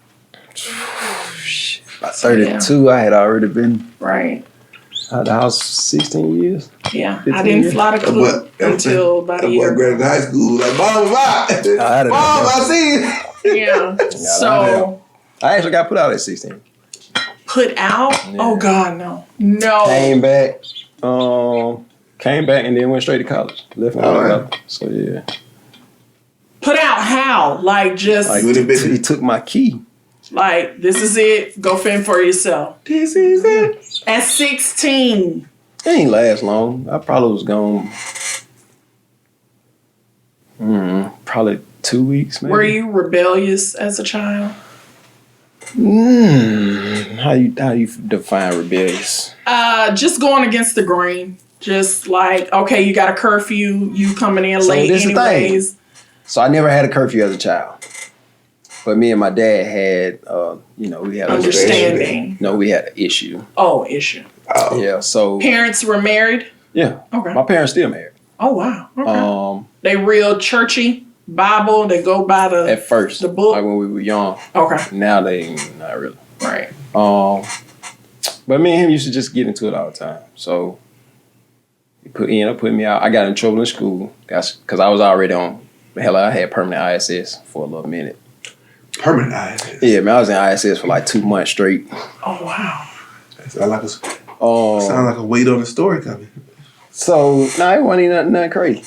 [SPEAKER 5] By 32, I had already been
[SPEAKER 4] right
[SPEAKER 5] out of the house 16 years.
[SPEAKER 4] Yeah, I didn't fly to cook until about a year.
[SPEAKER 3] I graduated high school like, Mom, I see you.
[SPEAKER 4] Yeah. So
[SPEAKER 5] I actually got put out at 16.
[SPEAKER 4] Put out? Yeah. Oh God, no.
[SPEAKER 5] Came back and then went straight to college. Left and went to college. So yeah.
[SPEAKER 4] Put out how? Like just
[SPEAKER 5] he took my key.
[SPEAKER 4] Like, this is it. Go fend for yourself.
[SPEAKER 3] This is it.
[SPEAKER 4] At 16.
[SPEAKER 5] It ain't last long. I probably was gone probably 2 weeks, maybe.
[SPEAKER 4] Were you rebellious as a child?
[SPEAKER 5] How you define rebellious?
[SPEAKER 4] Just going against the grain. Just like, okay, you got a curfew. You coming in late anyways.
[SPEAKER 5] So I never had a curfew as a child. But me and my dad had, we had
[SPEAKER 4] understanding.
[SPEAKER 5] No, we had an issue.
[SPEAKER 4] Oh, issue.
[SPEAKER 3] Oh.
[SPEAKER 5] Yeah, so.
[SPEAKER 4] Parents were married?
[SPEAKER 5] Yeah.
[SPEAKER 4] Okay.
[SPEAKER 5] My parents still married.
[SPEAKER 4] Oh, wow. Okay. They real churchy, Bible, they go by the.
[SPEAKER 5] At first.
[SPEAKER 4] The book?
[SPEAKER 5] Like when we were young.
[SPEAKER 4] Okay.
[SPEAKER 5] Now they not really.
[SPEAKER 4] Right.
[SPEAKER 5] But me and him used to just get into it all the time. So he ended up putting me out. I got in trouble in school because I was already on. Hell, I had permanent ISS for a little minute.
[SPEAKER 3] Permanent ISS?
[SPEAKER 5] Yeah, man, I was in ISS for like 2 months straight.
[SPEAKER 4] Oh, wow.
[SPEAKER 3] Sound like a wait on the story coming.
[SPEAKER 5] So, it wasn't even nothing crazy.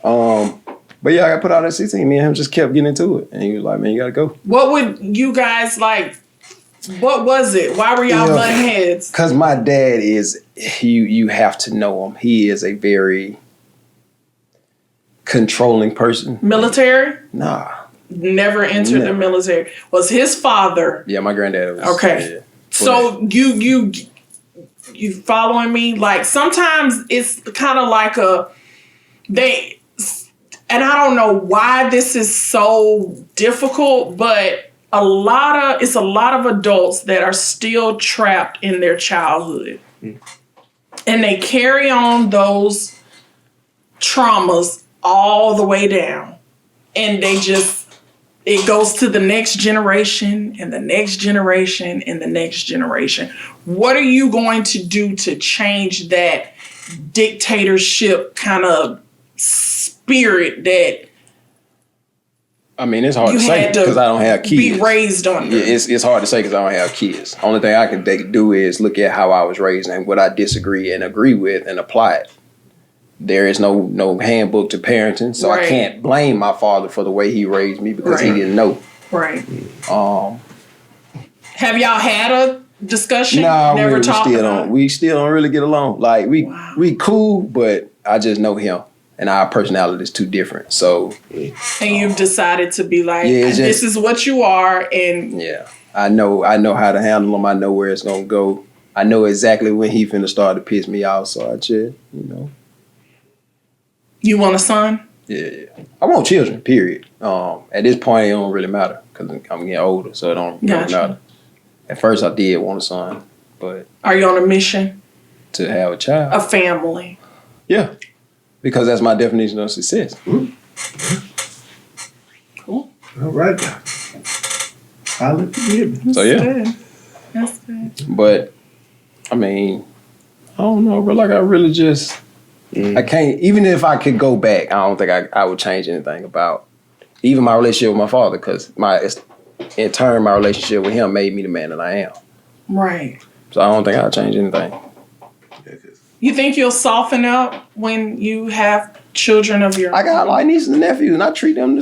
[SPEAKER 5] But yeah, I got put out at 16. Me and him just kept getting into it. And he was like, man, you gotta go.
[SPEAKER 4] What would you guys like? What was it? Why were y'all butting heads?
[SPEAKER 5] Because my dad is, you have to know him. He is a very controlling person.
[SPEAKER 4] Military?
[SPEAKER 5] Nah.
[SPEAKER 4] Never entered the military. Was his father?
[SPEAKER 5] Yeah, my granddad was.
[SPEAKER 4] Okay.
[SPEAKER 5] Yeah,
[SPEAKER 4] so you following me? Like sometimes it's kind of like and I don't know why this is so difficult, but it's a lot of adults that are still trapped in their childhood. And they carry on those traumas all the way down. And it goes to the next generation and the next generation and the next generation. What are you going to do to change that dictatorship kind of spirit that
[SPEAKER 5] I mean, it's hard to say because I don't have kids.
[SPEAKER 4] Be raised under.
[SPEAKER 5] Yeah, it's hard to say because I don't have kids. Only thing I can do is look at how I was raised and what I disagree and agree with and apply it. There is no handbook to parenting, so I can't blame my father for the way he raised me because he didn't know.
[SPEAKER 4] Right. Have y'all had a discussion?
[SPEAKER 5] No,
[SPEAKER 4] Never talked
[SPEAKER 5] we
[SPEAKER 4] about
[SPEAKER 5] still don't really get along. Like we cool, but I just know him. And our personality is too different. So,
[SPEAKER 4] and you've decided to be like, this is what you are, and
[SPEAKER 5] I know how to handle him. I know where it's gonna go. I know exactly when he finna start to piss me off. So I just,
[SPEAKER 4] You want a son?
[SPEAKER 5] Yeah. I want children. Period. At this point, it don't really matter because I'm getting older, so it don't really matter. At first, I did want a son, but
[SPEAKER 4] are you on a mission
[SPEAKER 5] to have a child,
[SPEAKER 4] a family?
[SPEAKER 5] Yeah. Because that's my definition of success.
[SPEAKER 3] Cool. All right. I'll let you hear me.
[SPEAKER 5] So, yeah.
[SPEAKER 4] Good. That's good.
[SPEAKER 5] But, I mean, I don't know, bro. Like, I really just, I can't, even if I could go back, I don't think I would change anything about even my relationship with my father, because in turn, my relationship with him made me the man that I am.
[SPEAKER 4] Right.
[SPEAKER 5] So I don't think I'll change anything.
[SPEAKER 4] You think you'll soften up when you have children of your own?
[SPEAKER 5] I got like nieces and nephews, and I treat them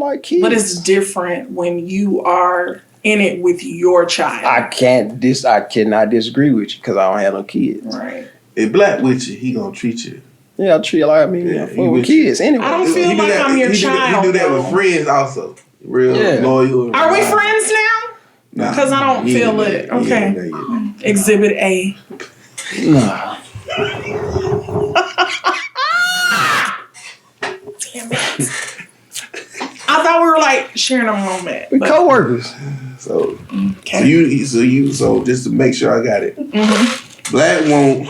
[SPEAKER 5] like kids.
[SPEAKER 4] But it's different when you are in it with your child.
[SPEAKER 5] I cannot disagree with you because I don't have no kids.
[SPEAKER 4] Right.
[SPEAKER 3] If Black with you, he gonna treat you.
[SPEAKER 5] Yeah, I treat you like with kids anyway.
[SPEAKER 4] I don't feel like I'm your child.
[SPEAKER 3] He do that with friends also. Real loyal.
[SPEAKER 4] Are we friends now?
[SPEAKER 3] Nah.
[SPEAKER 4] Because I don't feel it. Okay. Exhibit A.
[SPEAKER 5] Nah.
[SPEAKER 4] Damn it. I thought we were like sharing a moment.
[SPEAKER 5] We co-workers.
[SPEAKER 3] So
[SPEAKER 4] Okay.
[SPEAKER 3] So just to make sure I got it. Black want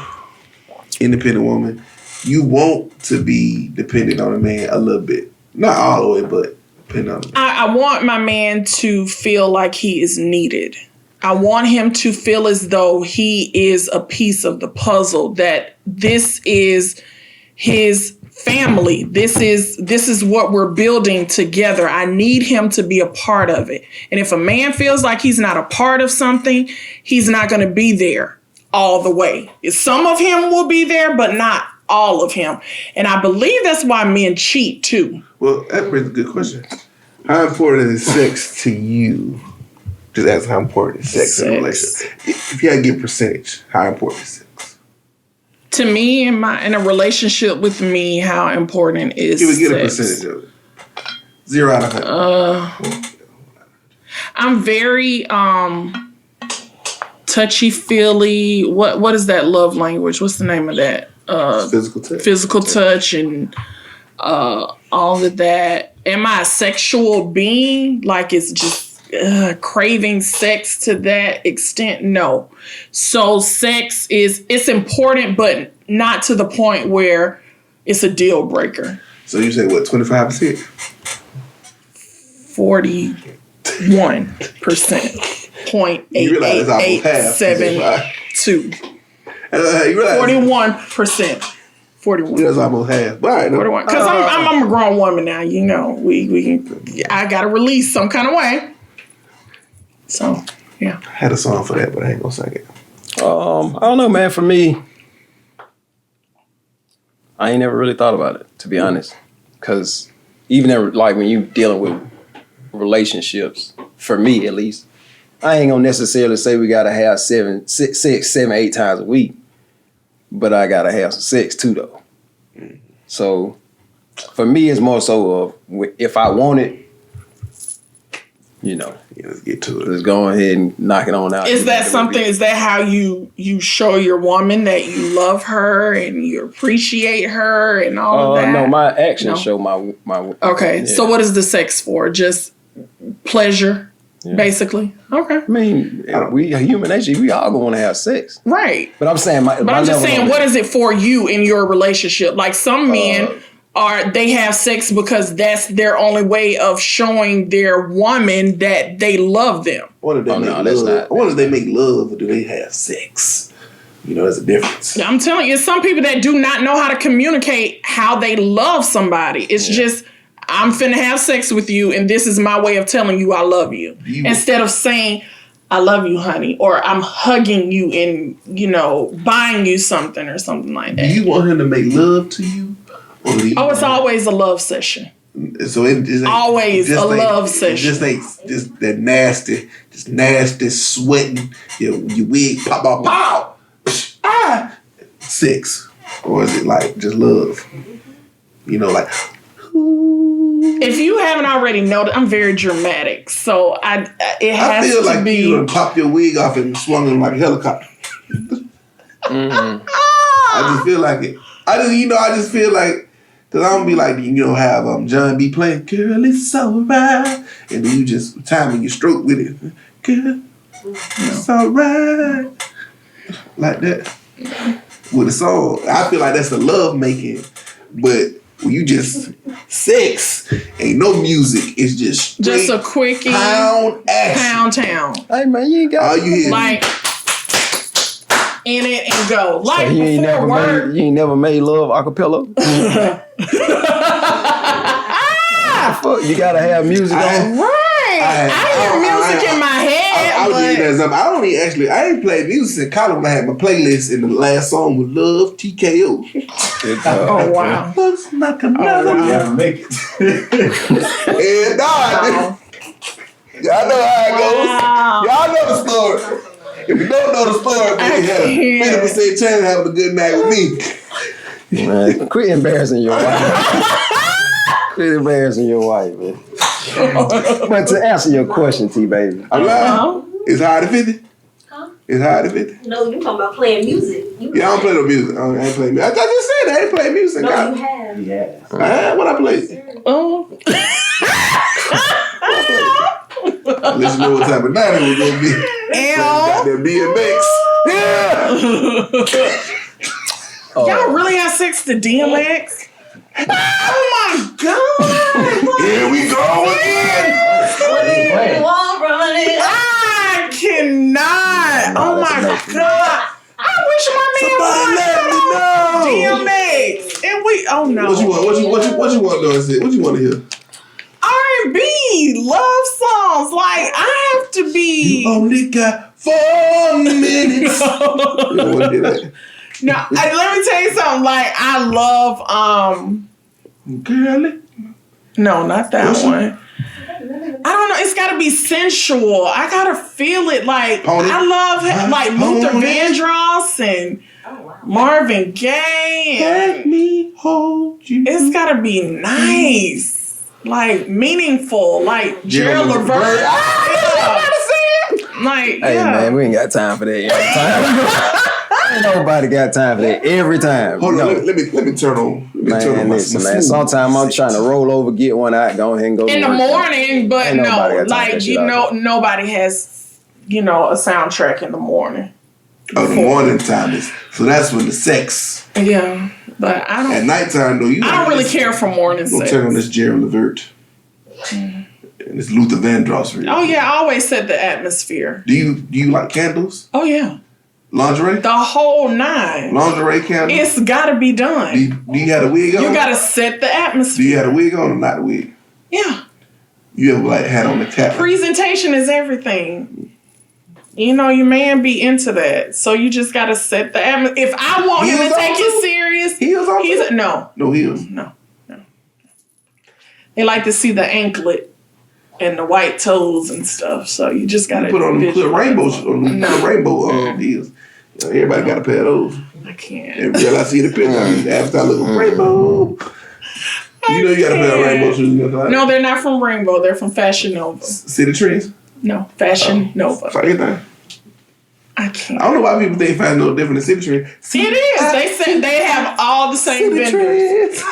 [SPEAKER 3] independent woman. You want to be dependent on a man a little bit. Not all the way, but depending on the man.
[SPEAKER 4] I want my man to feel like he is needed. I want him to feel as though he is a piece of the puzzle, that this is his family. This is what we're building together. I need him to be a part of it. And if a man feels like he's not a part of something, he's not going to be there all the way. Some of him will be there, but not all of him. And I believe that's why men cheat too.
[SPEAKER 3] Well, that brings a good question. How important is sex to you? Just ask how important is sex in a relationship. If you had to give a percentage, how important is sex?
[SPEAKER 4] To me, in a relationship with me, how important is
[SPEAKER 3] You would get a
[SPEAKER 4] sex?
[SPEAKER 3] percentage of it. 0 out of 100.
[SPEAKER 4] I'm very touchy-feely. What is that love language? What's the name of that?
[SPEAKER 3] Physical touch.
[SPEAKER 4] Physical touch and all of that. Am I a sexual being? Like it's just craving sex to that extent? No. So sex it's important, but not to the point where it's a deal breaker.
[SPEAKER 3] So you say what, 25%?
[SPEAKER 4] 41%.
[SPEAKER 3] You realize it's almost half.
[SPEAKER 4] 0.8872.
[SPEAKER 3] You realize
[SPEAKER 4] 41%. 41.
[SPEAKER 3] that's almost half. But all right,
[SPEAKER 4] 41. Because I'm a grown woman now. You know, I got to release some kind of way. So, yeah.
[SPEAKER 3] I had a song for that, but I ain't gonna sing it.
[SPEAKER 5] I don't know, man. For me, I ain't never really thought about it, to be honest. Because even like when you dealing with relationships, for me at least, I ain't gonna necessarily say we gotta have 7, 8 times a week, but I gotta have some sex too, though. So for me, it's more so of if I want it, you know,
[SPEAKER 3] let's get to it.
[SPEAKER 5] Let's go ahead and knock it on out.
[SPEAKER 4] Is that something? Is that how you show your woman that you love her and you appreciate her and all of that?
[SPEAKER 5] No, my actions show my.
[SPEAKER 4] Okay,
[SPEAKER 5] yeah.
[SPEAKER 4] So what is the sex for? Just pleasure, basically. Okay.
[SPEAKER 5] I mean, we human nature. We all gonna want to have sex,
[SPEAKER 4] right?
[SPEAKER 5] But I'm saying,
[SPEAKER 4] I'm just saying, what is it for you in your relationship? Like some men. They have sex because that's their only way of showing their woman that they love them.
[SPEAKER 3] What if they make love? What if they make love or do they have sex? You know, there's a difference.
[SPEAKER 4] I'm telling you, some people that do not know how to communicate how they love somebody. It's just, I'm finna have sex with you and this is my way of telling you I love you. Instead of saying, I love you, honey, or I'm hugging you and, buying you something or something like that.
[SPEAKER 3] Do you want him to make love to you?
[SPEAKER 4] It's always a love session.
[SPEAKER 3] So it's
[SPEAKER 4] always a love session.
[SPEAKER 3] Just that nasty, sweating. Your wig pop out, pow, sex, or is it like just love? Like.
[SPEAKER 4] If you haven't already noticed, I'm very dramatic, so it has to be. I feel like
[SPEAKER 3] you gonna pop your wig off and swung him like a helicopter. I just feel like it. I just feel like. Cause I'm gonna be like, have John B playing, girl, it's alright, and then you just timing your stroke with it, girl, it's alright, like that with a song. I feel like that's the love making, but when you just sex, ain't no music. It's just
[SPEAKER 4] a quickie,
[SPEAKER 3] pound action,
[SPEAKER 4] pound town.
[SPEAKER 5] Hey man, you ain't got
[SPEAKER 3] all you hear
[SPEAKER 4] like. in it and go. Like
[SPEAKER 5] So you ain't
[SPEAKER 4] before work.
[SPEAKER 5] you ain't never made love acapella? Fuck, you gotta have music on.
[SPEAKER 4] Right. I hear music in my head.
[SPEAKER 3] I would give you that example. I don't even actually. I ain't played music in college when I had my playlist, and the last song was "Love TKO."
[SPEAKER 4] Oh wow.
[SPEAKER 3] Looks like another.
[SPEAKER 2] Never make it.
[SPEAKER 3] And dog, y'all know how it goes. Y'all know the story. If you don't know the story, then you have 50% chance of having a good night with me.
[SPEAKER 5] Man, quit embarrassing your wife. Quit embarrassing your wife, man. But to answer your question, T baby,
[SPEAKER 3] I'm lying. It's higher than 50.
[SPEAKER 6] Huh?
[SPEAKER 3] It's higher than 50.
[SPEAKER 6] No, you talking about playing music.
[SPEAKER 3] Yeah, I don't play no music. I ain't play music. I just said I ain't play music.
[SPEAKER 6] No,
[SPEAKER 3] God.
[SPEAKER 6] you have.
[SPEAKER 2] Yeah.
[SPEAKER 3] I had what I played.
[SPEAKER 4] Oh.
[SPEAKER 3] Let's know what type of night it was gonna be. Got that BMX. Yeah.
[SPEAKER 4] Y'all really have sex to DMX? Oh my God!
[SPEAKER 3] Here we go again.
[SPEAKER 4] I cannot. Oh my God! I wish my man would DMX. And we. Oh no.
[SPEAKER 3] What you want? What you want though? What you want to hear?
[SPEAKER 4] R&B, love songs. Like I have to be.
[SPEAKER 3] You only got 4 minutes. You don't want to hear that.
[SPEAKER 4] No, let me tell you something. Like I love
[SPEAKER 3] Girlie.
[SPEAKER 4] No, not that one. I don't know. It's got to be sensual. I gotta feel it. Like
[SPEAKER 3] Pony.
[SPEAKER 4] I love like Luther Vandross and Marvin Gaye.
[SPEAKER 3] Let me hold you.
[SPEAKER 4] It's gotta be nice, like meaningful, like Gerald Levert. Like,
[SPEAKER 5] hey man, we ain't got time for that. Ain't nobody got time for that every time.
[SPEAKER 3] Hold on, let me turn on.
[SPEAKER 5] Man, listen, man. Sometimes I'm trying to roll over, get one out, go ahead and go
[SPEAKER 4] in the morning, but no, like nobody has, a soundtrack in the morning.
[SPEAKER 3] Oh, the morning time is so that's when the sex.
[SPEAKER 4] Yeah, but I don't.
[SPEAKER 3] At nighttime though, I
[SPEAKER 4] don't really care for morning sex.
[SPEAKER 3] Turn on this Gerald Levert. And it's Luther Vandross.
[SPEAKER 4] Oh yeah, I always set the atmosphere.
[SPEAKER 3] Do you like candles?
[SPEAKER 4] Oh yeah.
[SPEAKER 3] Lingerie?
[SPEAKER 4] The whole 9.
[SPEAKER 3] Lingerie candle?
[SPEAKER 4] It's gotta be done.
[SPEAKER 3] Do you have a wig on?
[SPEAKER 4] You gotta set the atmosphere.
[SPEAKER 3] Do you have a wig on or not a wig?
[SPEAKER 4] Yeah.
[SPEAKER 3] You ever had on the cap?
[SPEAKER 4] Presentation is everything. Your man be into that. So you just gotta set the atmosphere. If I want him to take it serious,
[SPEAKER 3] heels on
[SPEAKER 4] no.
[SPEAKER 3] No heels.
[SPEAKER 4] No. They like to see the anklet and the white toes and stuff. So you just gotta
[SPEAKER 3] put on the rainbow heels. Everybody got a pair of those.
[SPEAKER 4] I can't.
[SPEAKER 3] Every girl I see the picture, after I look at rainbow. You got a pair of rainbow shoes.
[SPEAKER 4] No, they're not from Rainbow. They're from Fashion Nova.
[SPEAKER 3] City Trends?
[SPEAKER 4] No, Fashion Nova.
[SPEAKER 3] Same thing.
[SPEAKER 4] I can't.
[SPEAKER 3] I don't know why people think Fashion Nova different than City Trends.
[SPEAKER 4] It is. They said they have all the same vendors.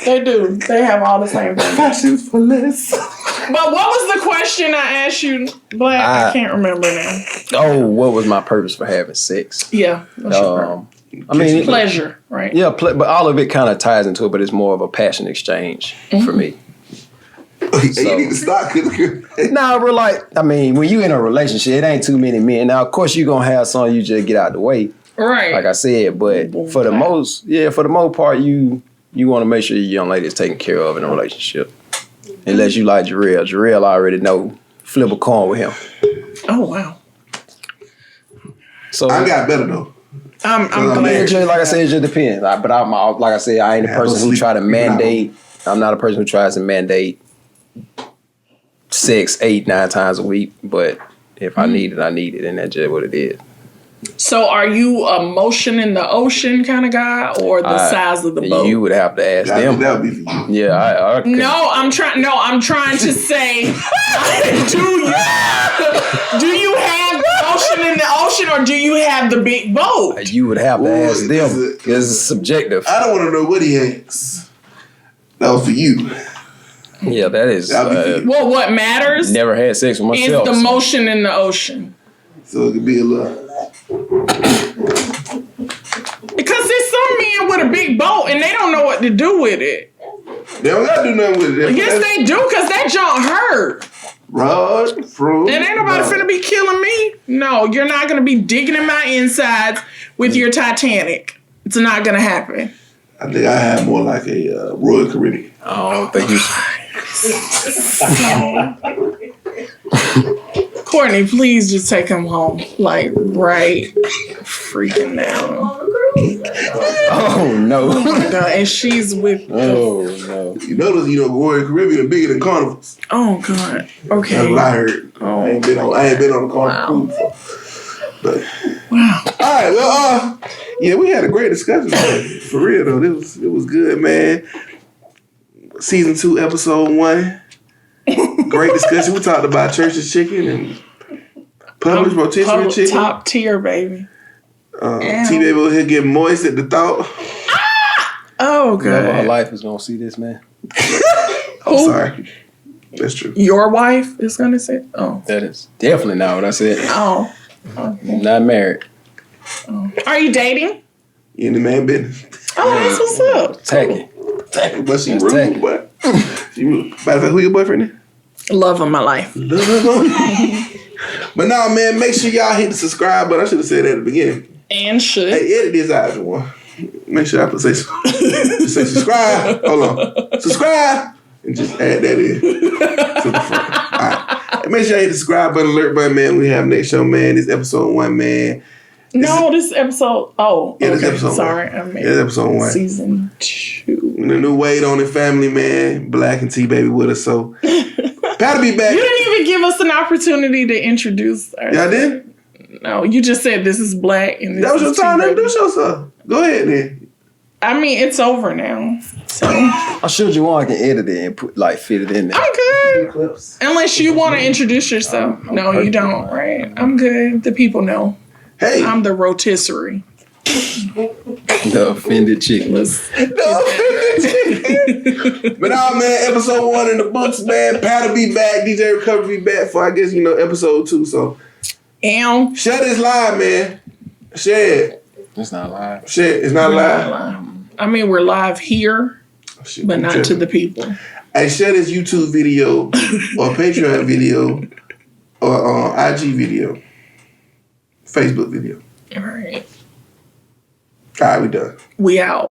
[SPEAKER 4] They do. They have all the same vendors.
[SPEAKER 3] Fashions for less.
[SPEAKER 4] But what was the question I asked you, Black? I can't remember now.
[SPEAKER 5] Oh, what was my purpose for having sex?
[SPEAKER 4] Yeah.
[SPEAKER 5] I mean,
[SPEAKER 4] pleasure, right?
[SPEAKER 5] Yeah, but all of it kind of ties into it, but it's more of a passion exchange for me.
[SPEAKER 3] You need to stop.
[SPEAKER 5] Nah, bro, when you in a relationship, it ain't too many men. Now, of course, you gonna have some you just get out the way.
[SPEAKER 4] Right.
[SPEAKER 5] Like I said, but for the most part, you want to make sure your young lady is taken care of in a relationship. Unless you like Jarrell. Jarrell already know. Flip a coin with him.
[SPEAKER 4] Oh, wow.
[SPEAKER 3] So I got better, though.
[SPEAKER 4] I'm glad.
[SPEAKER 5] Like I said, it just depends. But like I said, I ain't a person who try to mandate. I'm not a person who tries to mandate sex 8-9 times a week. But if I need it, I need it. And that's just what it is.
[SPEAKER 4] So are you a motion in the ocean kind of guy or the size of the boat?
[SPEAKER 5] You would have to ask them.
[SPEAKER 3] That would be for you.
[SPEAKER 5] Yeah,
[SPEAKER 4] I'm trying to say, do you have motion in the ocean or do you have the big boat?
[SPEAKER 5] You would have to ask them. It's subjective.
[SPEAKER 3] I don't want to know what he has. That was for you.
[SPEAKER 5] Yeah, that is.
[SPEAKER 4] Well, what matters?
[SPEAKER 5] Never had sex with myself.
[SPEAKER 4] Is the motion in the ocean.
[SPEAKER 3] So it could be a little.
[SPEAKER 4] Because there's some men with a big boat and they don't know what to do with it.
[SPEAKER 3] They don't got to do nothing with it.
[SPEAKER 4] Yes, they do, because that junk hurt.
[SPEAKER 3] Run from.
[SPEAKER 4] And ain't nobody finna be killing me. No, you're not gonna be digging in my insides with your Titanic. It's not gonna happen.
[SPEAKER 3] I think I have more like a Royal Caribbean.
[SPEAKER 5] Oh, thank you.
[SPEAKER 4] Courtney, please just take him home. Like, right freaking now.
[SPEAKER 5] Oh, no.
[SPEAKER 4] Oh my God. And she's with
[SPEAKER 5] Oh, no.
[SPEAKER 3] You notice, Royal Caribbean are bigger than Carnivals.
[SPEAKER 4] Oh God. Okay.
[SPEAKER 3] That's what I heard.
[SPEAKER 4] Oh,
[SPEAKER 3] I ain't been on the Carnival cruise before. But
[SPEAKER 4] wow.
[SPEAKER 3] all right, well, yeah, we had a great discussion, man. For real though. It was good, man. Season 2, episode 1. Great discussion. We talked about Church's chicken and Publix rotisserie chicken.
[SPEAKER 4] Top tier, baby.
[SPEAKER 3] T-Baby over here getting moist at the thought.
[SPEAKER 4] Oh God.
[SPEAKER 5] Never her life is gonna see this, man.
[SPEAKER 3] I'm sorry. That's true.
[SPEAKER 4] Your wife is gonna say, oh.
[SPEAKER 5] That is definitely not what I said.
[SPEAKER 4] Oh.
[SPEAKER 5] Not married.
[SPEAKER 4] Oh. Are you dating?
[SPEAKER 3] You in the man business.
[SPEAKER 4] Oh, that's what's up.
[SPEAKER 5] Tacky.
[SPEAKER 3] But she
[SPEAKER 5] That's
[SPEAKER 3] rude,
[SPEAKER 5] tacky.
[SPEAKER 3] boy. She rude. Matter of fact, who your boyfriend is?
[SPEAKER 4] Love of my life.
[SPEAKER 3] But nah, man, make sure y'all hit the subscribe button. I should have said that at the beginning.
[SPEAKER 4] And should.
[SPEAKER 3] Hey, edit this out, one. Make sure I say subscribe. Hold on. Subscribe. And just add that in. To the front. All right. Make sure you hit the subscribe button, alert button, man. We have next show, man. This episode 1, man.
[SPEAKER 4] This is episode. Oh,
[SPEAKER 3] yeah,
[SPEAKER 4] okay.
[SPEAKER 3] This episode
[SPEAKER 4] Sorry,
[SPEAKER 3] 1.
[SPEAKER 4] I mean,
[SPEAKER 3] this episode 1.
[SPEAKER 4] Season 2.
[SPEAKER 3] The new WadeOnIt family, man. Black and T-Baby with us, so gotta be back.
[SPEAKER 4] You didn't even give us an opportunity to introduce her.
[SPEAKER 3] Y'all did?
[SPEAKER 4] No, you just said this is Black and this
[SPEAKER 3] That was your
[SPEAKER 4] is
[SPEAKER 3] time to
[SPEAKER 4] T-Baby.
[SPEAKER 3] introduce yourself. Go ahead, then.
[SPEAKER 4] I mean, it's over now. So
[SPEAKER 5] I'm sure Juwan can edit it and fit it in there.
[SPEAKER 4] I'm good. Unless you want to introduce yourself. No, you don't, right? I'm good. The people know.
[SPEAKER 3] Hey.
[SPEAKER 4] I'm the rotisserie.
[SPEAKER 5] The offended chicken.
[SPEAKER 3] But nah, man, episode 1 in the books, man. Pat will be back. DJ Recovery be back for, I guess, episode 2. So
[SPEAKER 4] And
[SPEAKER 3] share this live, man. Share it.
[SPEAKER 5] It's not live.
[SPEAKER 3] Share it. It's not live.
[SPEAKER 4] I mean, we're live here,
[SPEAKER 3] Shit,
[SPEAKER 4] but
[SPEAKER 3] I'm
[SPEAKER 4] not
[SPEAKER 3] tripping.
[SPEAKER 4] to the people.
[SPEAKER 3] Hey, share this YouTube video or Patreon video or IG video, Facebook video.
[SPEAKER 4] All right.
[SPEAKER 3] All right, we done.
[SPEAKER 4] We out.